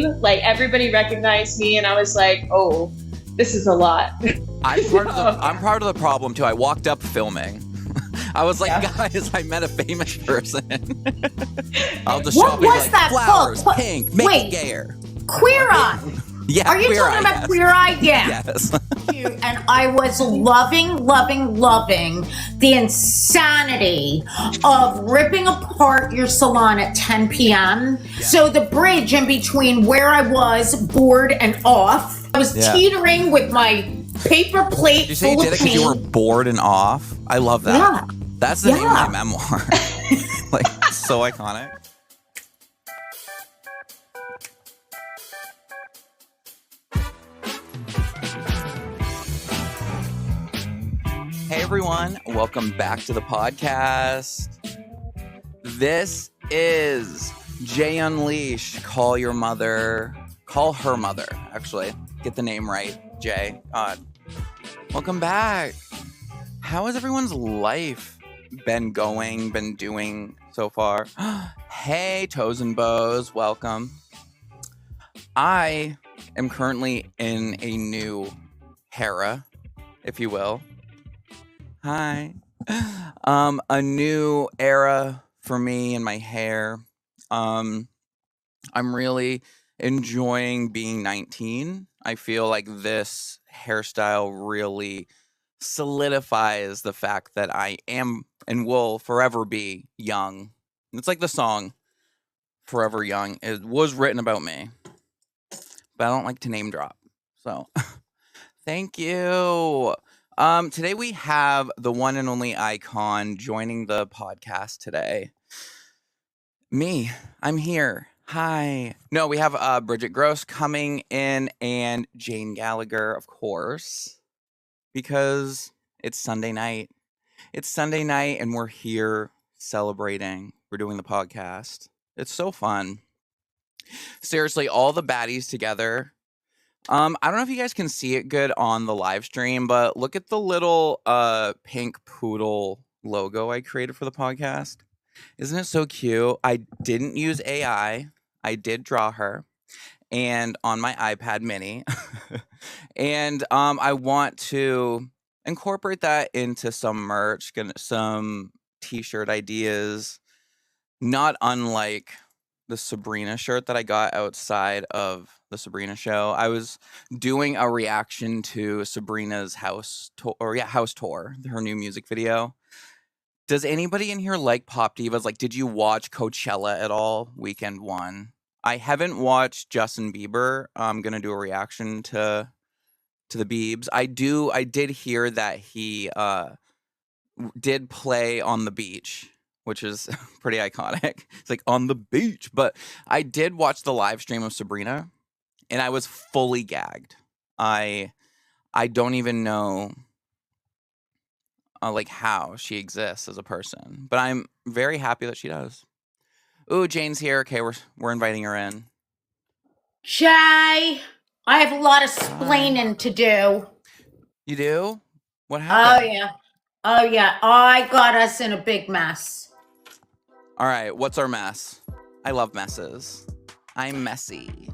Like everybody recognized me and I was like, oh, this is a lot. I'm part of the problem too. I walked up filming. I was like, guys, I met a famous person. I'll just show up and be like, that flowers, called? pink, make it gayer. Queer Eye. Yeah, Are you talking about Queer Eye? Yeah. Yes. And I was loving the insanity of ripping apart your salon at 10 p.m. Yeah. So the bridge in between where I was bored and off, I was teetering with my paper plate. Did you say you did it because you were bored and off? I love that. Yeah. That's the name of my memoir. Like, so iconic. Hey everyone, welcome back to the podcast. This is Jay Unleash. Call her mother, actually. Get the name right, Jay. Welcome back. How has everyone's life been doing so far? Hey, Toes and Bows, welcome. I am currently in a new era, if you will. Hi. A new era for me and my hair. I'm really enjoying being 19. I feel like this hairstyle really solidifies the fact that I am and will forever be young. It's like the song Forever Young. It was written about me, but I don't like to name drop. So thank you. Today we have the one and only icon joining the podcast today. Me, I'm here. Hi. No, we have Bridgit Gross coming in and Jane Gallagher, of course, because it's Sunday night. It's Sunday night and we're here celebrating. We're doing the podcast. It's so fun. Seriously, all the baddies together. I don't know if you guys can see it good on the live stream, but look at the little pink poodle logo I created for the podcast. Isn't it so cute? I didn't use AI. I did draw her and on my iPad mini. And I want to incorporate that into some merch, some t-shirt ideas, not unlike the Sabrina shirt that I got outside of the Sabrina show. I was doing a reaction to Sabrina's house tour, her new music video. Does anybody in here like pop divas? Like, did you watch Coachella at all? Weekend one. I haven't watched Justin Bieber. I'm gonna do a reaction to the Biebs. I did hear that he did play on the beach, which is pretty iconic. It's like on the beach. But I did watch the live stream of Sabrina, and I was fully gagged. I don't even know like how she exists as a person, but I'm very happy that she does. Ooh, Jane's here. Okay, we're inviting her in. Jay, I have a lot of splaining to do. You do? What happened? Oh yeah. I got us in a big mess. All right, what's our mess? I love messes. I'm messy.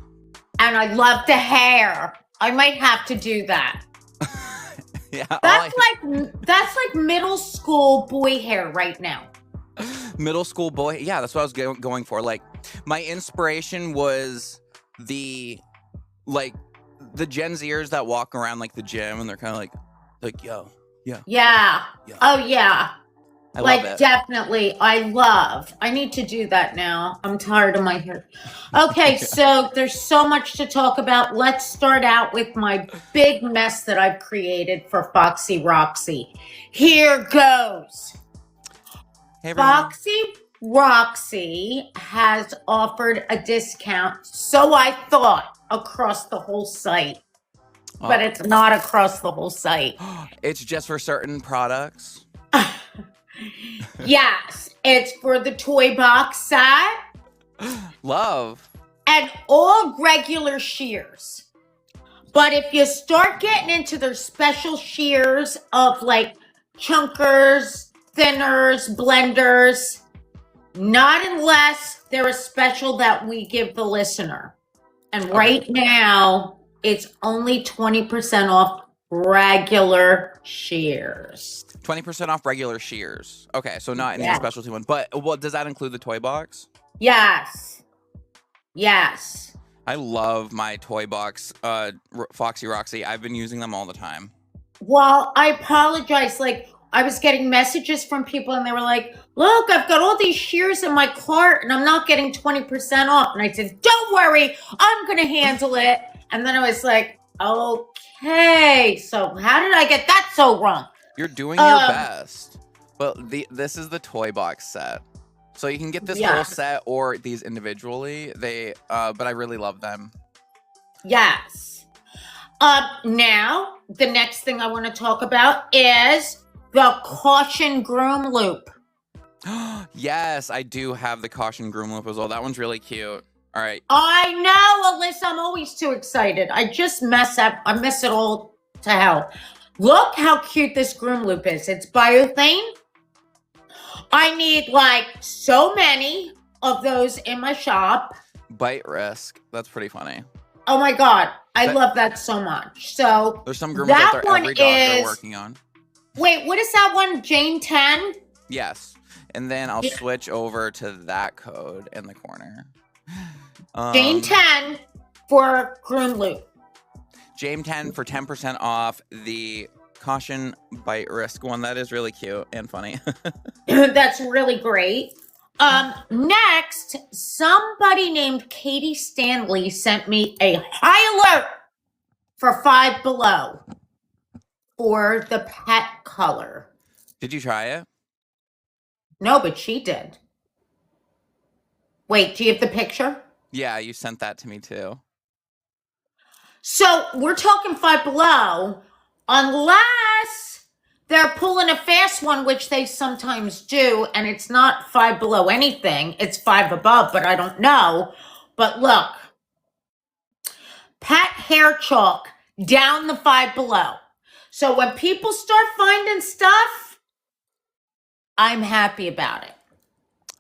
And I love the hair. I might have to do that. Yeah. That's like middle school boy hair right now. Middle school boy. Yeah, that's what I was going for. Like, my inspiration was the Gen Zers that walk around like the gym and they're kind of like, yo, yeah. Yeah. Oh yeah. I love it. Definitely. I need to do that now. I'm tired of my hair. Okay, so there's so much to talk about. Let's start out with my big mess that I've created for Foxy Roxy. Here goes. Hey, Foxy Roxy has offered a discount, so I thought, across the whole site. Oh. But it's not across the whole site. It's just for certain products? Yes, it's for the toy box set. Love. And all regular shears. But if you start getting into their special shears of like chunkers, thinners, blenders, not unless they're a special that we give the listener. And right now, it's only 20% off regular shears. 20% off regular shears. Okay, so not any specialty one. But does that include the toy box? Yes. Yes. I love my toy box, Foxy Roxy. I've been using them all the time. Well, I apologize. Like, I was getting messages from people and they were like, look, I've got all these shears in my cart and I'm not getting 20% off. And I said, don't worry, I'm going to handle it. And then I was like, okay, so how did I get that so wrong? You're doing your best. But this is the toy box set. So you can get this whole set or these individually. But I really love them. Yes. Now, the next thing I want to talk about is the Caution Groom Loop. Yes, I do have the Caution Groom Loop as well. That one's really cute. All right. I know, Alyssa. I'm always too excited. I just mess up. I miss it all to hell. Look how cute this groom loop is. It's biothane. I need like so many of those in my shop. Bite risk. That's pretty funny. Oh my God. I love that so much. So there's some groomers out there every doctor working on. Wait, what is that one? Jane 10? Yes. And then I'll switch over to that code in the corner. Jane 10 for groom loop. Jane 10 for 10% off the Caution Bite Risk one. That is really cute and funny. That's really great. Next, somebody named Katie Stanley sent me a high alert for Five Below for the pet color. Did you try it? No, but she did. Wait, do you have the picture? Yeah, you sent that to me too. So we're talking Five Below, unless they're pulling a fast one, which they sometimes do, and it's not Five Below anything. It's Five Above, but I don't know. But look, pet hair chalk down the Five Below. So when people start finding stuff, I'm happy about it.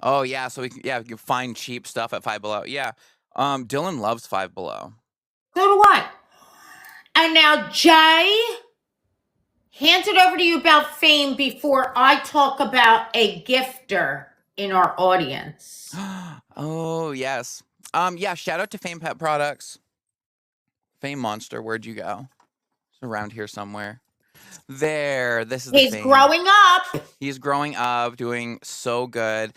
Oh yeah, so we can find cheap stuff at Five Below. Yeah, Dylan loves Five Below. So do I. And now, Jay, hand it over to you about Fame before I talk about a gifter in our audience. Oh yes. Yeah. Shout out to Fame Pet Products. Fame Monster. Where'd you go? It's around here somewhere. There, this is the thing. Growing up. He's growing up, doing so good.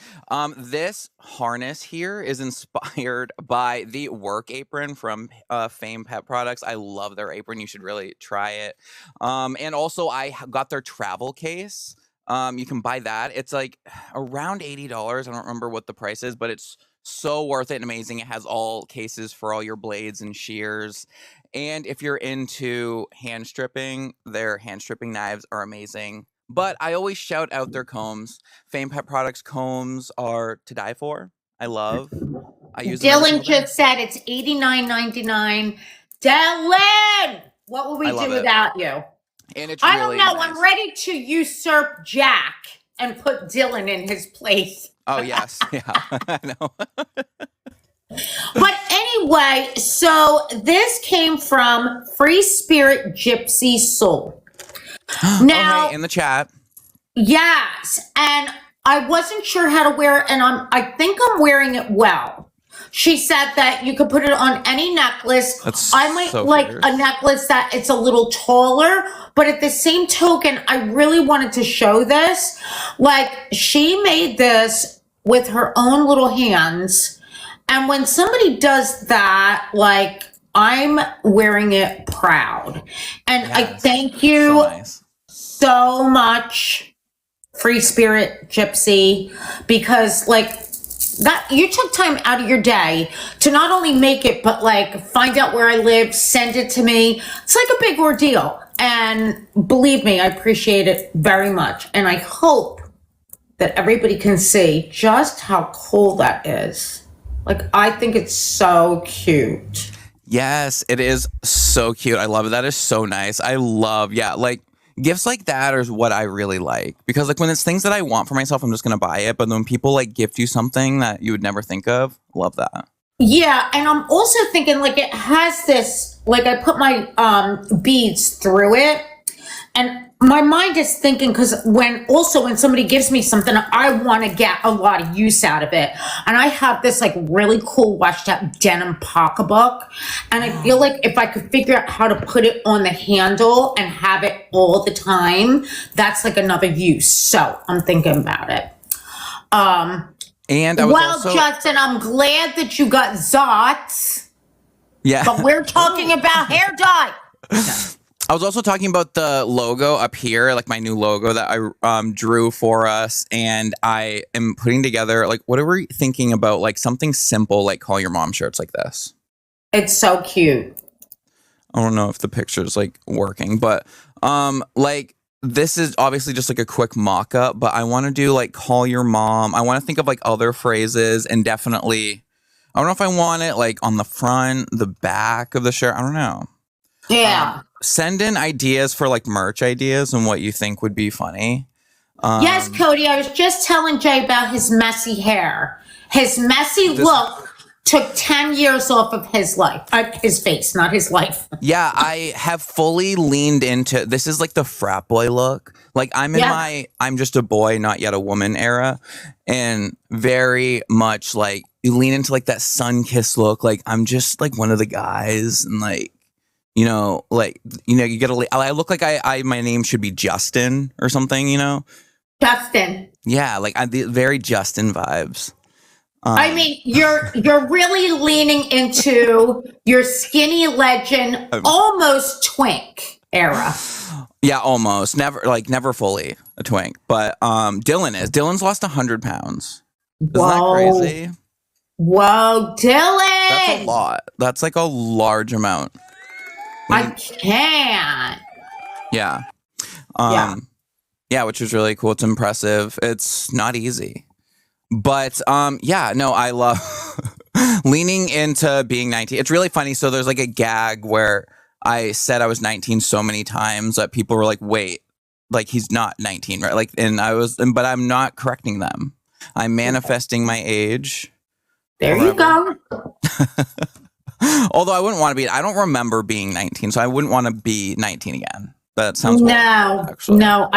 This harness here is inspired by the work apron from Fame Pet Products. I love their apron. You should really try it. And also, I got their travel case. You can buy that. It's like around $80. I don't remember what the price is, but it's so worth it and amazing. It has all cases for all your blades and shears. And if you're into hand stripping, their hand stripping knives are amazing. But I always shout out their combs. Fame Pet Products combs are to die for. I love. I use them. Dylan just said it's $89.99. Dylan, what would we do without you? And it's I don't know. Nice. I'm ready to usurp Jack and put Dylan in his place. Oh yes, yeah, I know. But anyway, so this came from Free Spirit Gypsy Soul. Now, in the chat. Yes, and I wasn't sure how to wear it, and I think I'm wearing it well. She said that you could put it on any necklace. I might like a necklace that it's a little taller, but at the same token, I really wanted to show this. Like, she made this with her own little hands. And when somebody does that, like, I'm wearing it proud. And I thank you so much, Free Spirit Gypsy, because, like, that you took time out of your day to not only make it, but, like, find out where I live, send it to me. It's like a big ordeal. And believe me, I appreciate it very much. And I hope that everybody can see just how cool that is. Like, I think it's so cute. Yes, it is so cute. I love it. That is so nice. I love, like, gifts like that are what I really like. Because, like, when it's things that I want for myself, I'm just going to buy it. But when people, like, gift you something that you would never think of, love that. Yeah, and I'm also thinking like it has this, like I put my beads through it, and my mind is thinking, because when somebody gives me something, I want to get a lot of use out of it. And I have this like really cool washed up denim pocketbook, and I feel like if I could figure out how to put it on the handle and have it all the time, that's like another use. So I'm thinking about it. And I was Justin, I'm glad that you got Zots. Yeah. But we're talking about hair dye. I was also talking about the logo up here, like my new logo that I drew for us, and I am putting together, like, what are we thinking about, like something simple, like call your mom shirts like this. It's so cute. I don't know if the picture's like working, but like this is obviously just like a quick mock-up, but I want to do like call your mom. I want to think of like other phrases, and definitely, I don't know if I want it like on the front, the back of the shirt. I don't know. Yeah. Send in ideas for like merch ideas and what you think would be funny. Yes, Cody, I was just telling Jay about his messy hair. His messy look took 10 years off of his life. His face, not his life. Yeah, I have fully leaned into, this is like the frat boy look. Like I'm in my, I'm just a boy, not yet a woman era. And very much like you lean into like that sun-kissed look. Like I'm just like one of the guys, and like, you know, you get I look like my name should be Justin or something, you know? Justin. Yeah, like the very Justin vibes. I mean, you're really leaning into your skinny legend, almost twink era. Yeah, almost. Never fully a twink. But Dylan's lost 100 pounds. Isn't that crazy? Whoa, Dylan! That's a lot. That's like a large amount. I can't. Yeah. Yeah, which is really cool. It's impressive. It's not easy. But I love leaning into being 19. It's really funny. So there's like a gag where I said I was 19 so many times that people were like, wait, like he's not 19, right? Like, but I'm not correcting them. I'm manifesting my age. There you go. Although I wouldn't want to be, I don't remember being 19, so I wouldn't want to be 19 again. That sounds I know.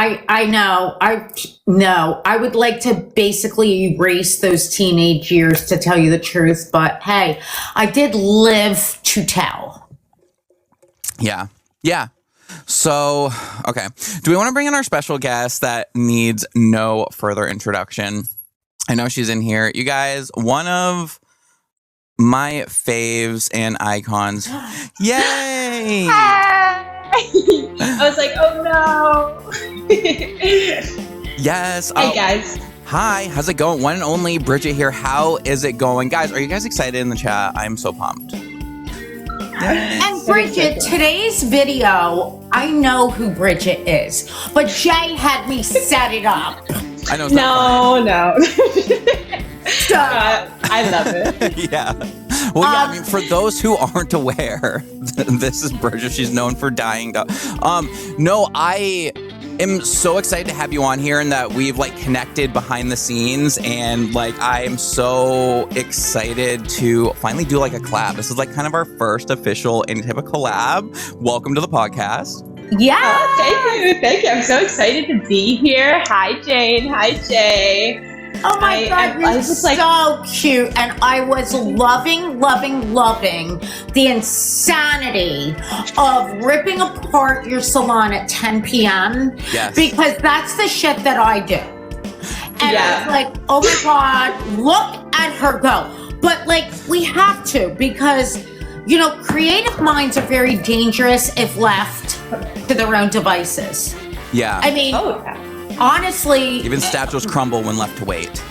I would like to basically erase those teenage years, to tell you the truth. But hey, I did live to tell. Yeah. So, okay. Do we want to bring in our special guest that needs no further introduction? I know she's in here. You guys, one of my faves and icons. Yay! I was like, oh no. Yes. Hey guys. Hi, how's it going? One and only Bridgit here. How is it going? Guys, are you guys excited in the chat? I'm so pumped. And Bridgit, today's video, I know who Bridgit is, but Jay had me set it up. I know. No. I love it. Yeah. Well, yeah, I mean, for those who aren't aware, this is Bridgit. She's known for dying. No, I am so excited to have you on here, and that we've like connected behind the scenes, and like I am so excited to finally do like a collab. This is like kind of our first official any type of collab. Welcome to the podcast. Yeah. Oh, thank you. I'm so excited to be here. Hi, Jane. Hi, Jay. Oh my God, you're so cute. And I was loving the insanity of ripping apart your salon at 10 p.m. Yes. Because that's the shit that I do. And I was like, oh my God, look at her go. But like, we have to, because, you know, creative minds are very dangerous if left to their own devices. Yeah. I mean, honestly, even statues crumble when left to wait.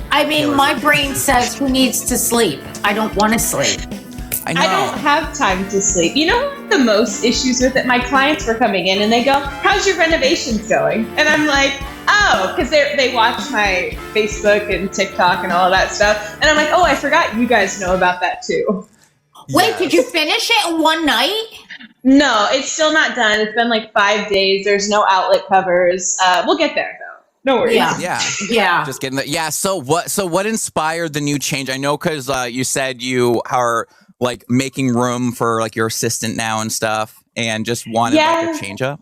I mean, my brain says who needs to sleep. I don't want to sleep. I know. I don't have time to sleep. You know what the most issues with it? My clients were coming in and they go, how's your renovations going? And I'm like, oh, because they watch my Facebook and TikTok and all that stuff. And I'm like, oh, I forgot you guys know about that too. Wait, did you finish it in one night? No, it's still not done. It's been like 5 days. There's no outlet covers. We'll get there though. No worries. Yeah. Just getting that. Yeah. So what inspired the new change? I know because you said you are like making room for like your assistant now and stuff, and just wanted like a change up.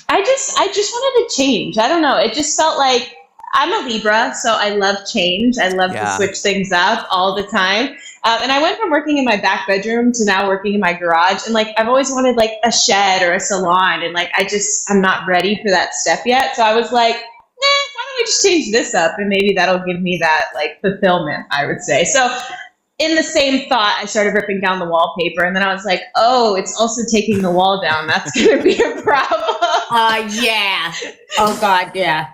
I just wanted to change. I don't know. It just felt like I'm a Libra, so I love change. I love to switch things up all the time. And I went from working in my back bedroom to now working in my garage. And like, I've always wanted like a shed or a salon. And like, I'm not ready for that step yet. So I was like, why don't we just change this up? And maybe that'll give me that like fulfillment, I would say. So in the same thought, I started ripping down the wallpaper. And then I was like, oh, it's also taking the wall down. That's going to be a problem. Yeah. Oh, God, yeah.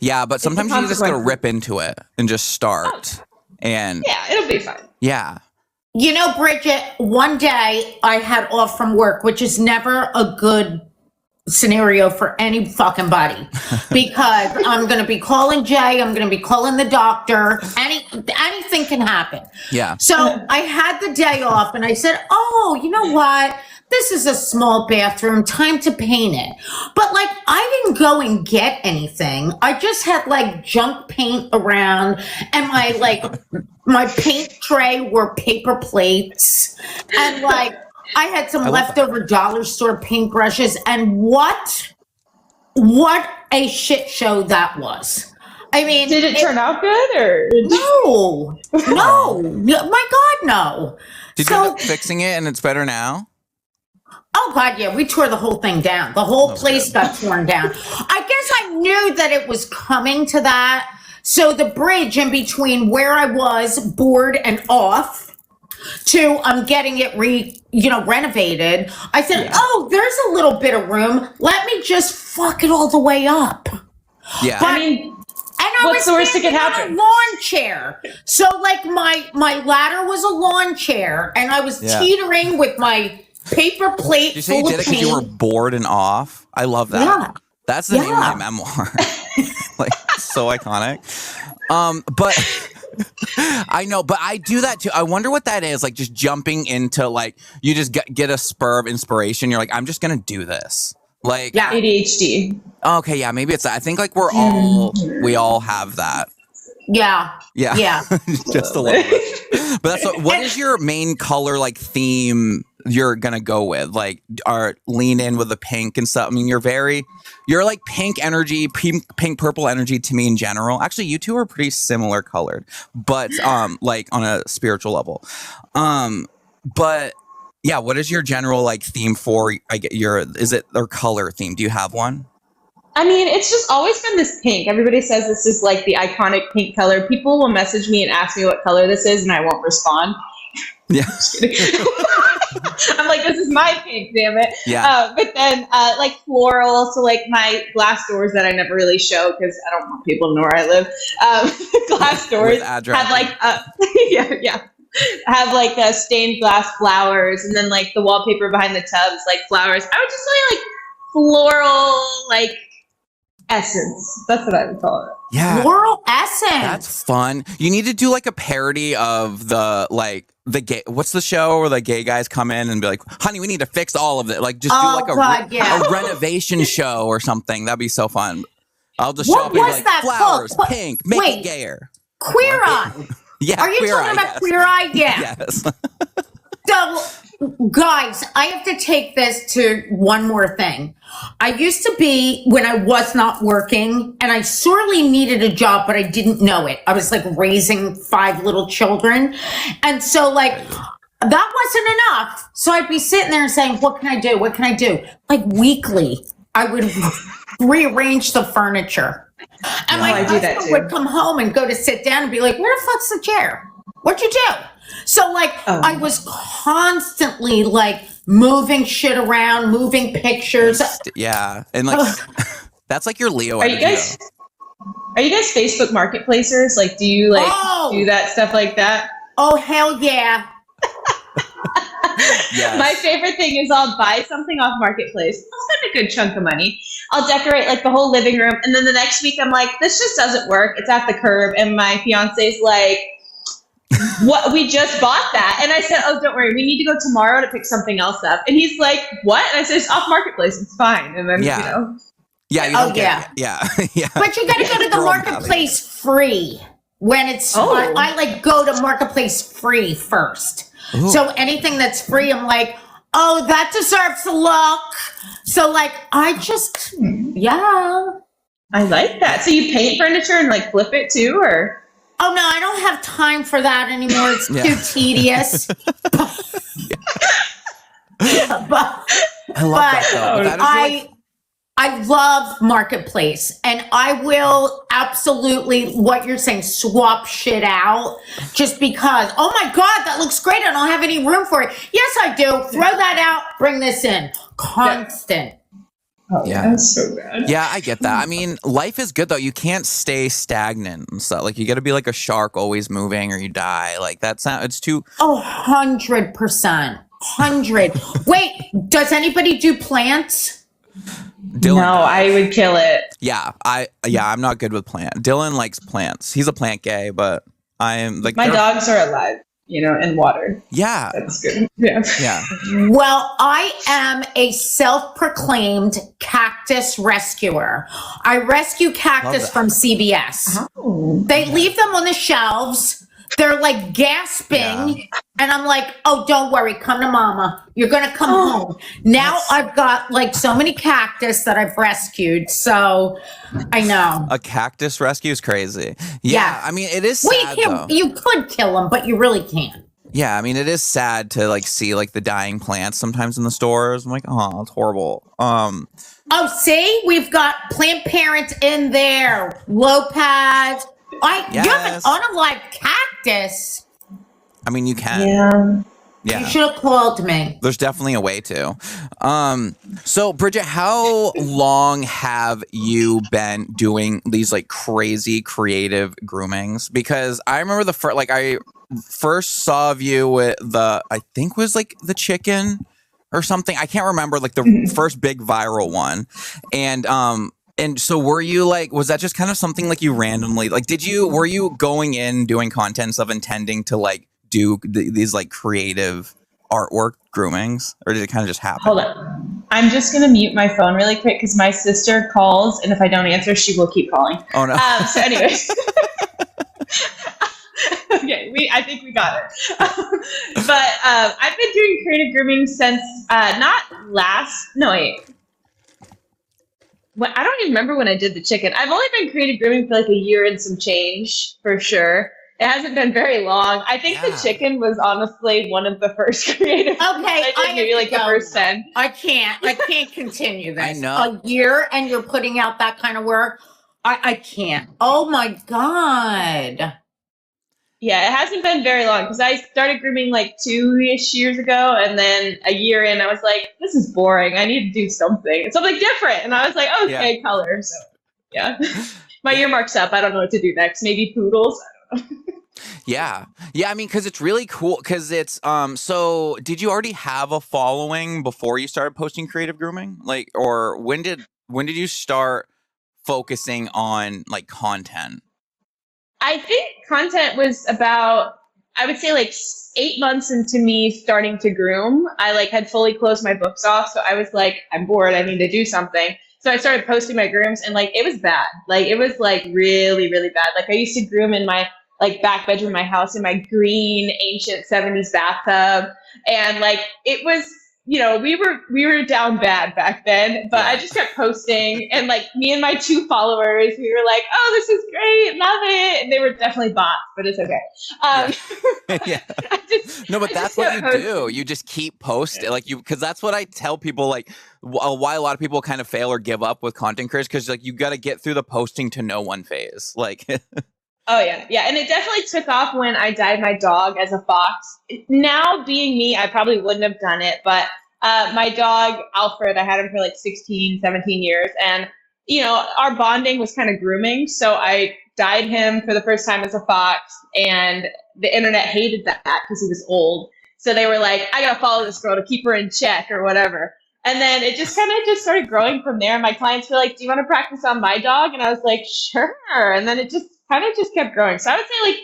Yeah, but sometimes you just got to rip into it and just start. And yeah, it'll be fun. Yeah. You know, Bridget, one day I had off from work, which is never a good scenario for any fucking body, because I'm going to be calling Jay, I'm going to be calling the doctor, anything can happen. Yeah. So I had the day off and I said, oh, you know what? This is a small bathroom, time to paint it. But like, I didn't go and get anything. I just had like junk paint around, and my paint tray were paper plates, and like I had some leftover dollar store paintbrushes, and what a shit show that was. I mean, did it turn out good or no? My God, no. Did you end up fixing it and it's better now? Oh, God, yeah. We tore the whole thing down. The whole place got torn down. I guess I knew that it was coming to that. So the bridge in between where I was bored and off to I'm getting it renovated. I said, oh, there's a little bit of room. Let me just fuck it all the way up. Yeah. But, what's the worst that could happen? A lawn chair. So like my ladder was a lawn chair, and I was teetering with my paper plate. Did you say you did it because you were bored and off? I love that. Yeah. That's the name of my memoir. Like, so iconic. But I know, but I do that too. I wonder what that is. Like, just jumping into, like, you just get a spur of inspiration. You're like, I'm just gonna do this. Like, ADHD. Okay, yeah, maybe it's that. I think like we all have that. Yeah. Just a little bit. But what is your main color, like, theme you're gonna go with? Like, lean in with the pink and stuff. I mean, you're like pink energy, pink purple energy to me in general. Actually, you two are pretty similar colored, but like on a spiritual level. But yeah, what is your general like theme for is it their color theme? Do you have one? I mean, it's just always been this pink. Everybody says this is like the iconic pink color. People will message me and ask me what color this is, and I won't respond. Yeah. I'm like, this is my pink, damn it. Yeah. But then like floral, so like my glass doors that I never really show because I don't want people to know where I live. Glass doors have like have like stained glass flowers, and then like the wallpaper behind the tub is like flowers. I would just say like floral, like essence. That's what I would call it. Yeah. Floral essence. That's fun. You need to do like a parody of the gay, what's the show where the gay guys come in and be like, honey, we need to fix all of it. Like, just do like a renovation show or something. That'd be so fun. I'll just show up and be like, flowers, pink, make it gayer. Queer Eye. Yeah. Are you talking about Queer Eye? Yeah. Yes. So, guys, I have to take this to one more thing. I used to be, when I was not working, and I sorely needed a job, but I didn't know it. I was like raising 5 little children. And so like, that wasn't enough. So I'd be sitting there and saying, what can I do? What can I do? Like weekly, I would rearrange the furniture. And my husband would come home and go to sit down and be like, where the fuck's the chair? What'd you do? So like, I was constantly like moving shit around, moving pictures. Yeah. And like, that's like your Leo energy. Are you guys Facebook marketplacers? Like, do you like do that stuff like that? Oh, hell yeah. Yes. My favorite thing is I'll buy something off Marketplace. I'll spend a good chunk of money. I'll decorate like the whole living room. And then the next week I'm like, this just doesn't work. It's at the curb. And my fiance's like, what? We just bought that. And I said, oh, don't worry. We need to go tomorrow to pick something else up. And he's like, what? And I said, it's off Marketplace. It's fine. And then, Yeah, you don't get it. Yeah. Yeah. But you got to go to the marketplace free when it's, I like go to marketplace free first. Ooh. So anything that's free, I'm like, oh, that deserves a look. So like, I just, I like that. So you paint furniture and like flip it too, or? Oh no, I don't have time for that anymore. It's too tedious. But I love that though. That is I love marketplace, and I will absolutely, what you're saying, swap shit out just because, oh my God, that looks great. I don't have any room for it. Yes, I do. Throw that out. Bring this in. Constant. Oh, yeah. That's so bad. Yeah, I get that. I mean, life is good though. You can't stay stagnant and stuff. Like you got to be like a shark, always moving, or you die. Like that's not. It's too. 100%. 100. Wait, does anybody do plants? Dylan no, I would kill it. Yeah, I'm not good with plants. Dylan likes plants. He's a plant gay, but I am like my dogs are alive, in water. Yeah, that's good. Yeah. Yeah. Well, I am a self-proclaimed cactus rescuer. I rescue cactus from CVS. Oh. They leave them on the shelves. They're like gasping, and I'm like, oh, don't worry, come to mama. You're going to come home. Now I've got like so many cactus that I've rescued, so I know. A cactus rescue is crazy. Yeah, I mean, it is sad, though. You could kill them, but you really can't. Yeah, I mean, it is sad to like see like the dying plants sometimes in the stores. I'm like, oh, it's horrible. Oh, see, we've got plant parents in there. Lopez. You have an unalived cactus. I mean, you can. Yeah. You should have called me. There's definitely a way to. So, Bridgit, how long have you been doing these like crazy creative groomings? Because I remember I first saw you with I think was like the chicken or something. I can't remember, like the first big viral one. And so were you like, was that just kind of something like you randomly, like, were you going in doing content of intending to like do these like creative artwork groomings, or did it kind of just happen? Hold on. I'm just going to mute my phone really quick because my sister calls, and if I don't answer, she will keep calling. Oh no. So anyways. Okay, I think we got it. But I've been doing creative grooming since I don't even remember when I did the chicken. I've only been creative grooming for like a year and some change, for sure. It hasn't been very long. I think the chicken was honestly one of the first creative. Okay, I did maybe like the first 10. I can't continue this. I know. A year and you're putting out that kind of work. I can't. Oh my God. Yeah, it hasn't been very long because I started grooming like 2-ish years ago, and then a year in, I was like, "This is boring. I need to do something different." And I was like, "Okay, color." So, yeah, my earmark's up. I don't know what to do next. Maybe poodles. I don't know. Yeah. I mean, because it's really cool. Because it's So, did you already have a following before you started posting creative grooming? Like, or when did you start focusing on like content? I think content was about, I would say like 8 months into me starting to groom. I like had fully closed my books off. So I was like, I'm bored. I need to do something. So I started posting my grooms, and like, it was bad. Like, it was like really, really bad. Like, I used to groom in my like back bedroom of my house in my green ancient 70s bathtub. And like, it was, we were down bad back then, but I just kept posting, and like me and my 2 followers, we were like, oh, this is great, love it. And they were definitely bots, but it's okay. Yeah. But that's what you do. You just keep posting, like because that's what I tell people, like why a lot of people kind of fail or give up with content creators, because like you got to get through the posting to no one phase. Like. Oh, yeah. And it definitely took off when I dyed my dog as a fox. Now, being me, I probably wouldn't have done it. But my dog, Alfred, I had him for like 16, 17 years. And, our bonding was kind of grooming. So I dyed him for the first time as a fox. And the internet hated that because he was old. So they were like, I got to follow this girl to keep her in check or whatever. And then it just kind of just started growing from there. My clients were like, do you want to practice on my dog? And I was like, sure. And then it just kind of just kept growing. So I would say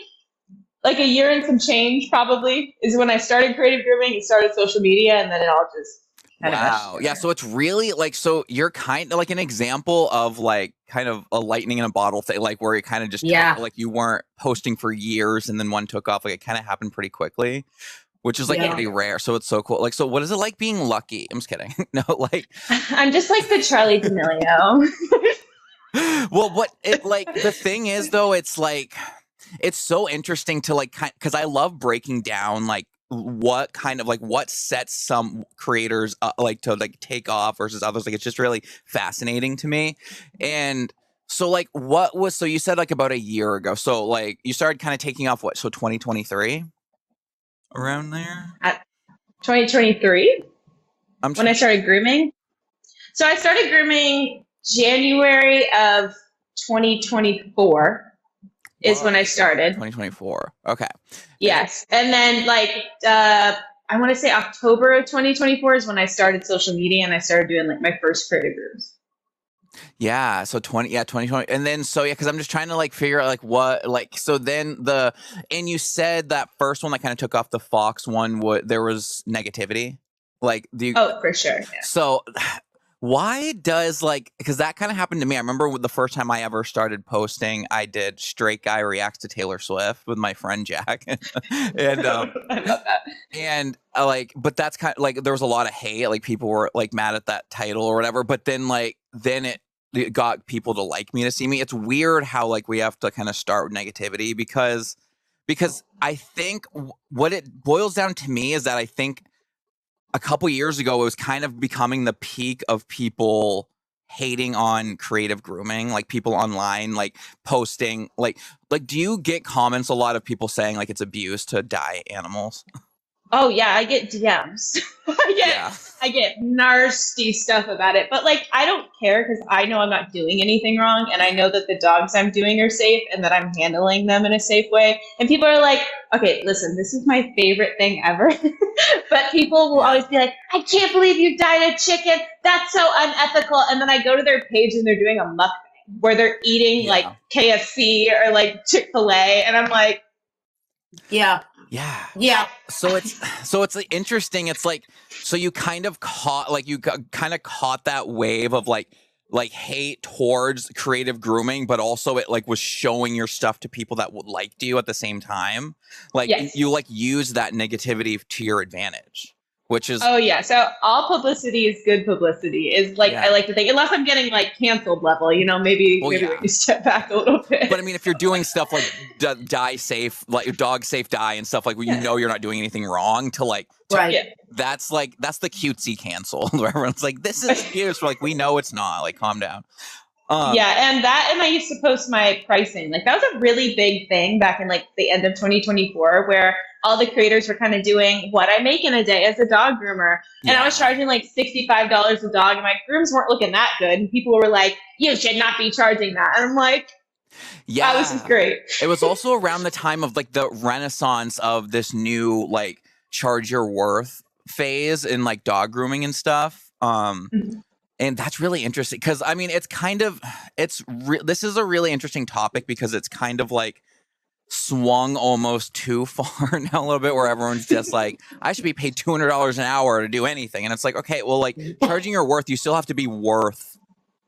like a year and some change probably is when I started creative grooming and started social media, and then it all just kind of Wow. Yeah. So it's really like, so you're kind of like an example of like kind of a lightning in a bottle thing, like where you kind of just, like you weren't posting for years and then one took off. Like it kind of happened pretty quickly, which is like pretty rare. So it's so cool. Like, so what is it like being lucky? I'm just kidding. No, like I'm just like the Charlie D'Amelio. well, what it like, the thing is though, it's like, it's so interesting to like, because I love breaking down like what kind of like what sets some creators like to like take off versus others. Like it's just really fascinating to me. And so like so you said like about a year ago, so like you started kind of taking off, what, so 2023 around there? 2023 when I started grooming. So I started grooming January of 2024 is when I started. 2024. Okay. Yes. And then like I want to say October of 2024 is when I started social media and I started doing like my first creative groups. Yeah, so 2020. And then so because I'm just trying to like figure out like what, like, so then and you said that first one that kind of took off, the Fox one, there was negativity. Like for sure. Yeah. So why does like, because that kind of happened to me. I remember the first time I ever started posting, I did Straight Guy Reacts to Taylor Swift with my friend Jack. And I love that. And like, but that's kind of like, there was a lot of hate, like people were like mad at that title or whatever, but then it got people to like me, to see me. It's weird how like we have to kind of start with negativity because I think what it boils down to me is that I think a couple years ago, it was kind of becoming the peak of people hating on creative grooming, like people online, like posting, like, do you get comments, a lot of people saying like it's abuse to dye animals? Oh yeah, I get DMs. I get nasty stuff about it, but like I don't care because I know I'm not doing anything wrong, and I know that the dogs I'm doing are safe, and that I'm handling them in a safe way. And people are like, "Okay, listen, this is my favorite thing ever," but people will always be like, "I can't believe you dyed a chicken. That's so unethical." And then I go to their page and they're doing a mukbang where they're eating like KFC or like Chick-fil-A, and I'm like, Yeah. So it's like, interesting. It's like, so you kind of caught that wave of like hate towards creative grooming, but also it like was showing your stuff to people that liked you at the same time. Like you like use that negativity to your advantage, which is so all publicity is good publicity is like I like to think, unless I'm getting like canceled level, maybe we need to step back a little bit. But I mean, if you're doing stuff like dye safe, like dog safe dye and stuff, like you're not doing anything wrong, to like that's the cutesy cancel where everyone's like, this is abuse. We're like, we know it's not, like, calm down. And I used to post my pricing. Like that was a really big thing back in like the end of 2024, where all the creators were kind of doing what I make in a day as a dog groomer. And I was charging like $65 a dog, and my grooms weren't looking that good. And people were like, you should not be charging that. And I'm like, this is great. It was also around the time of like the renaissance of this new like charge your worth phase in like dog grooming and stuff. And that's really interesting because I mean, it's kind of, this is a really interesting topic because it's kind of like swung almost too far now a little bit, where everyone's just like, I should be paid $200 an hour to do anything. And it's like, okay, well, like charging your worth, you still have to be worth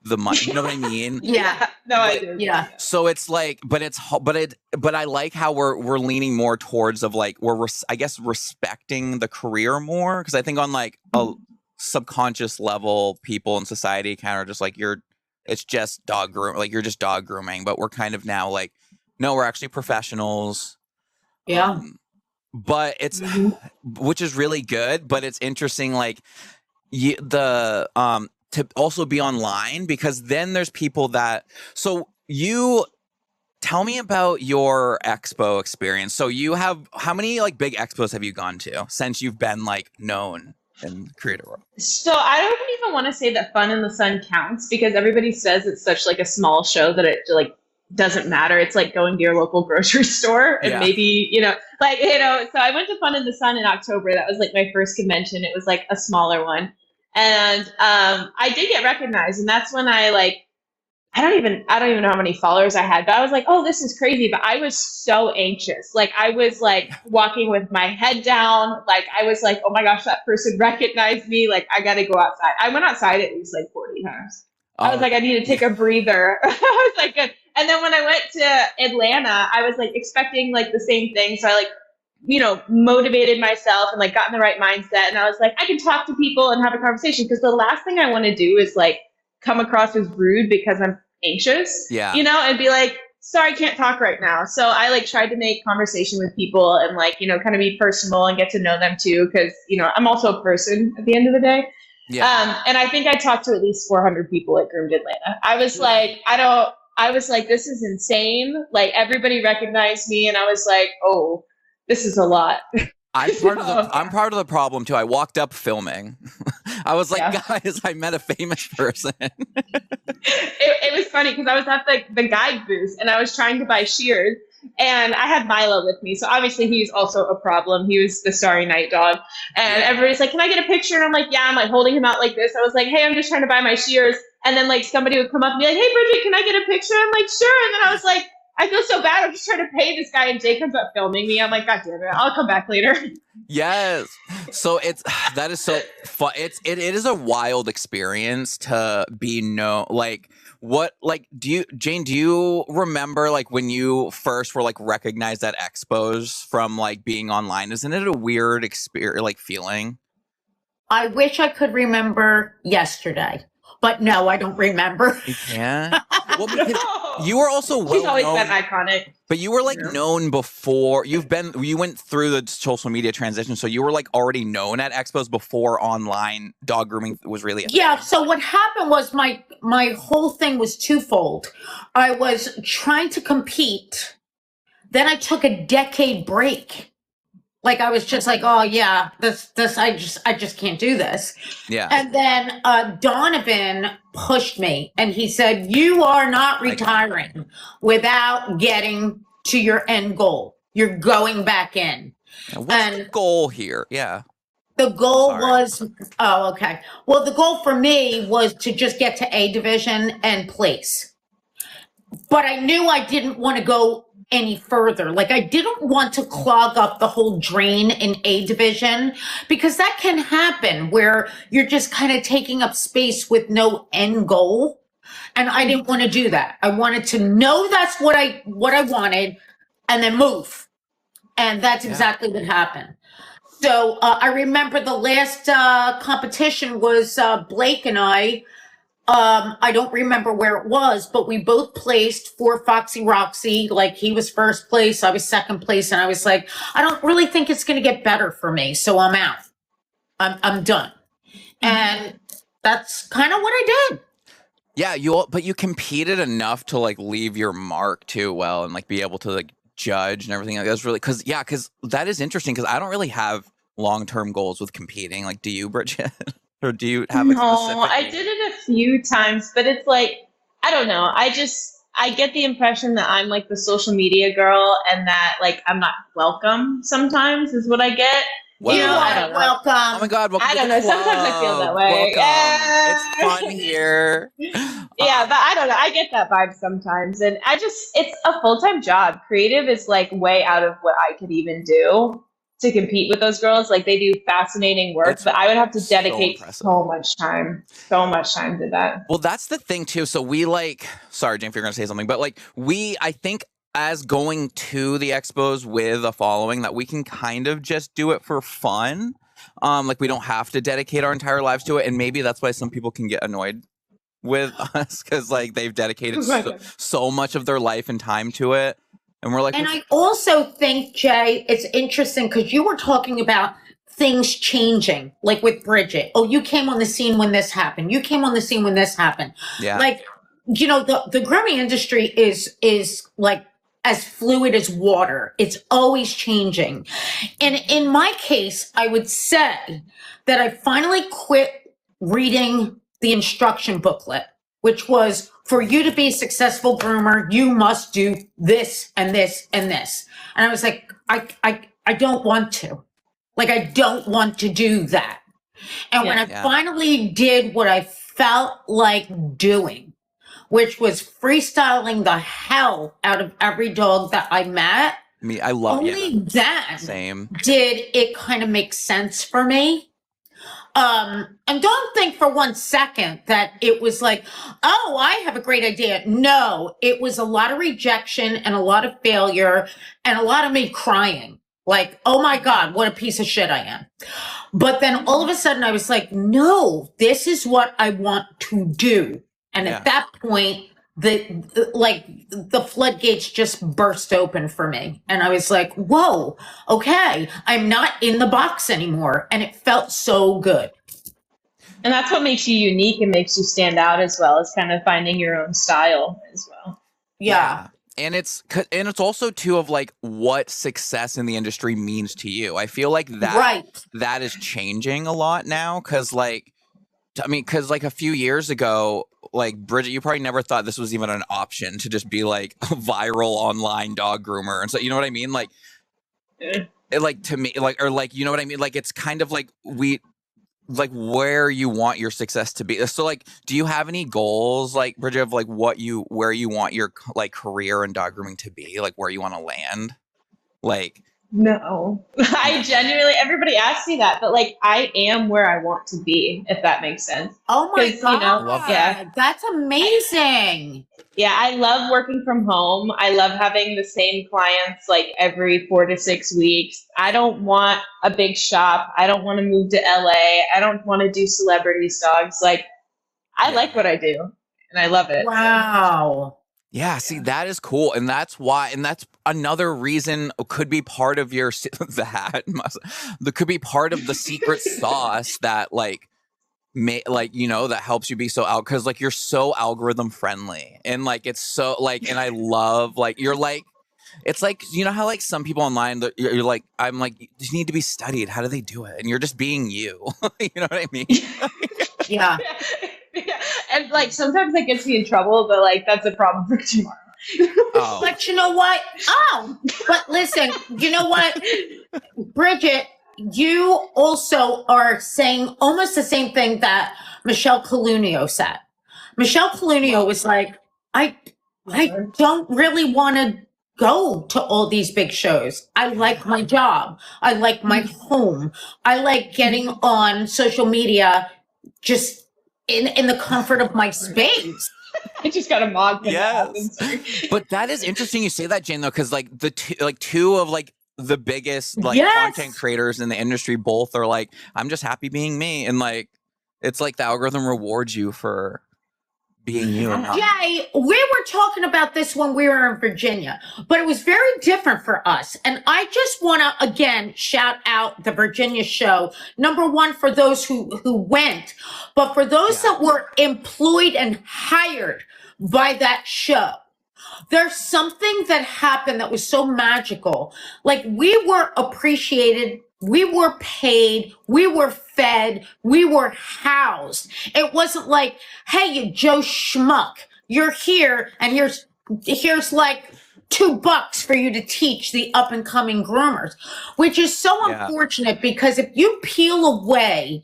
the money. You know what I mean? I do. Yeah. So it's like, but I like how we're leaning more towards of like, I guess respecting the career more. Cause I think on like a subconscious level, people in society kind of just like, it's just dog groom, like you're just dog grooming, but we're kind of now like, no, we're actually professionals. But it's, which is really good, but it's interesting, like to also be online, because then there's people that, so you tell me about your expo experience. So you have, how many like big expos have you gone to since you've been like known in the creator world? So I don't even want to say that Fun in the Sun counts, because everybody says it's such like a small show that it like doesn't matter. It's like going to your local grocery store and maybe, so I went to Fun in the Sun in October. That was like my first convention. It was like a smaller one. And I did get recognized. And that's when I like I don't even know how many followers I had, but I was like, oh, this is crazy. But I was so anxious. Like I was like walking with my head down. Like I was like, oh my gosh, that person recognized me. Like I got to go outside. I went outside at least like 40 times. I was like, I need to take a breather. I was like, good. And then when I went to Atlanta, I was like expecting like the same thing. So I like, motivated myself and like got in the right mindset. And I was like, I can talk to people and have a conversation, because the last thing I want to do is like come across as rude because I'm anxious, and be like, sorry, I can't talk right now. So I like tried to make conversation with people and like, kind of be personal and get to know them too. Cause I'm also a person at the end of the day. Yeah. And I think I talked to at least 400 people at Groomed Atlanta. I was like, this is insane. Like everybody recognized me. And I was like, oh, this is a lot. I'm part of the problem too. I walked up filming. I was like, guys, I met a famous person. It was funny because I was at the guide booth and I was trying to buy shears, and I had Milo with me. So obviously he's also a problem. He was the Starry Night dog. And everybody's like, can I get a picture? And I'm like, yeah. I'm like holding him out like this. I was like, hey, I'm just trying to buy my shears. And then like somebody would come up and be like, hey, Bridgit, can I get a picture? I'm like, sure. And then I was like, I feel so bad. I'm just trying to pay this guy, and Jay comes up filming me. I'm like, God damn it, I'll come back later. Yes. So that is so fun. It is a wild experience to be known. Like what, like, Jane, do you remember like when you first were like recognized at expos from like being online? Isn't it a weird experience, like feeling? I wish I could remember yesterday. But no, I don't remember. You can't? Well, because you were also well She's always known, been iconic. But you were like known before. You went through the social media transition, so you were like already known at expos before online dog grooming was really a thing. So what happened was my whole thing was twofold. I was trying to compete. Then I took a decade break. Like I was just like, oh yeah, this I just can't do this. Yeah. And then Donovan pushed me and he said, you are not retiring without getting to your end goal. You're going back in. What's the goal here? Yeah. The goal was, okay. Well, the goal for me was to just get to A division and place. But I knew I didn't want to go any further. Like I didn't want to clog up the whole drain in A division, because that can happen where you're just kind of taking up space with no end goal. And I didn't want to do that. I wanted to know that's what I wanted and then move. And that's exactly what happened. So I remember the last competition was Blake and I don't remember where it was, but we both placed for Foxy Roxy. Like he was first place, I was second place, and I was like, I don't really think it's going to get better for me, so I'm out. I'm done. And that's kind of what I did. Yeah, but you competed enough to like leave your mark too well and like be able to like judge and everything. Like that's really because that is interesting, because I don't really have long-term goals with competing. Like, do you, Bridgit? Or do you have a specific? I did it a few times, but it's like, I don't know. I get the impression that I'm like the social media girl, and that like I'm not welcome sometimes is what I get. Well, you are welcome. Oh my God, welcome. I don't know. Sometimes I feel that way. Welcome. It's fun here. Yeah, but I don't know. I get that vibe sometimes, and it's a full-time job. Creative is like way out of what I could even do to compete with those girls. Like they do fascinating work, but I would have to dedicate so much time to that. Well, that's the thing too. So we sorry, Jane, if you're going to say something, but like I think as going to the expos with a following, that we can kind of just do it for fun. Like we don't have to dedicate our entire lives to it. And maybe that's why some people can get annoyed with us, because like they've dedicated so much of their life and time to it. And we're like, and I also think, Jay, it's interesting because you were talking about things changing, like with Bridgit. Oh, you came on the scene when this happened. You came on the scene when this happened. Yeah. Like, the grooming industry is like as fluid as water. It's always changing. And in my case, I would say that I finally quit reading the instruction booklet, which was, for you to be a successful groomer, you must do this and this and this. And I was like, I don't want to. Like, I don't want to do that. And when I finally did what I felt like doing, which was freestyling the hell out of every dog that I met. I love Only then same. did it kind of make sense for me. And don't think for 1 second that it was like, oh, I have a great idea. No, it was a lot of rejection and a lot of failure and a lot of me crying. Like, oh my God, what a piece of shit I am. But then all of a sudden I was like, no, this is what I want to do. And at that point, the floodgates just burst open for me. And I was like, whoa, okay, I'm not in the box anymore. And it felt so good. And that's what makes you unique and makes you stand out as well, as kind of finding your own style as well. Yeah. And it's also too of like what success in the industry means to you. I feel like that is changing a lot now. Cause like a few years ago, like Bridgit, you probably never thought this was even an option to just be like a viral online dog groomer. And so, you know what I mean? Like, like to me, like, or like, you know what I mean? Like, it's kind of like like where you want your success to be. So like, do you have any goals, like Bridgit, of like where you want your like career in dog grooming to be, like where you want to land? Like, no, I genuinely, everybody asks me that, but like, I am where I want to be, if that makes sense. Oh my God. Love that. That's amazing. Yeah, I love working from home. I love having the same clients like every 4 to 6 weeks. I don't want a big shop. I don't want to move to LA. I don't want to do celebrities dogs. Like, I like what I do and I love it. Wow. yeah, see, that is cool. And that's why, and that's another reason could be part of your, that could be part of the secret sauce that like, that helps you be so out, because like you're so algorithm friendly and like it's so like, and I love like you're like, it's like, you know how like some people online you're like, I'm like, you need to be studied, how do they do it? And you're just being you. You know what I mean? Yeah. Yeah. And like sometimes that gets me in trouble, but like that's a problem for tomorrow. Oh. But you know what? Oh, but listen, you know what, Bridgit, you also are saying almost the same thing that Michelle Colunio said. Michelle Colunio was like, I don't really want to go to all these big shows. I like my job. I like my home. I like getting on social media just in the comfort of my space. I just got a mod. Yes. But that is interesting you say that, Jane, though, because like two of like the biggest like content creators in the industry both are like, I'm just happy being me. And like, it's like the algorithm rewards you for being you. Jay, we were talking about this when we were in Virginia, but it was very different for us. And I just want to, again, shout out the Virginia show. Number one, for those who went, but for those that were employed and hired by that show. There's something that happened that was so magical. Like, we were appreciated, we were paid, we were fed, we were housed. It wasn't like, hey, you Joe Schmuck, you're here and here's like $2 for you to teach the up and coming groomers, which is so unfortunate, because if you peel away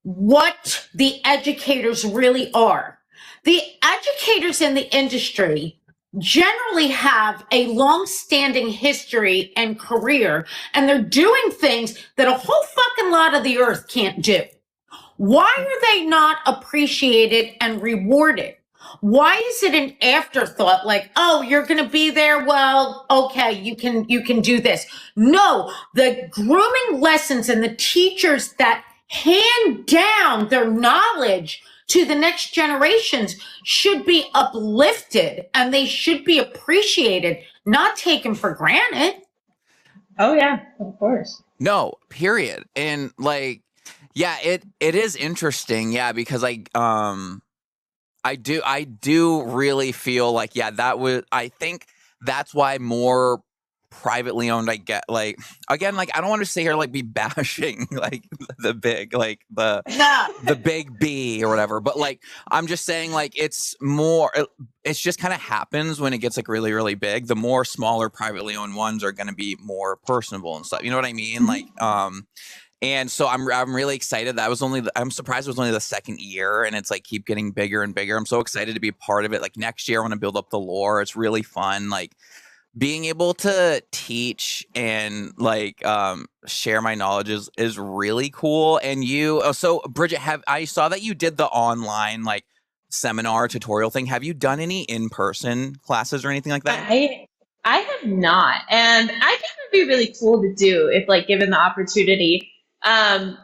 what the educators really are, the educators in the industry generally have a long-standing history and career, and they're doing things that a whole fucking lot of the earth can't do. Why are they not appreciated and rewarded? Why is it an afterthought? Like, oh, you're going to be there. Well, okay, you can do this. No, the grooming lessons and the teachers that hand down their knowledge to the next generations should be uplifted, and they should be appreciated, not taken for granted. Oh yeah, of course. No, period. And like, yeah, it is interesting. Yeah, because like, I do really feel like, I think that's why more privately owned, I get, like, again, like, I don't want to sit here like be bashing like the big, like the big B or whatever, but like, I'm just saying, like, it's just kind of happens when it gets like really, really big. The more smaller privately owned ones are going to be more personable and stuff, you know what I mean? Like, And so I'm really excited. I'm surprised it was only the second year, and it's like keep getting bigger and bigger. I'm so excited to be a part of it. Like next year, I want to build up the lore. It's really fun. Like being able to teach and like share my knowledge is really cool. And so Bridgit, I saw that you did the online like seminar tutorial thing. Have you done any in-person classes or anything like that? I have not, and I think it would be really cool to do if like given the opportunity. I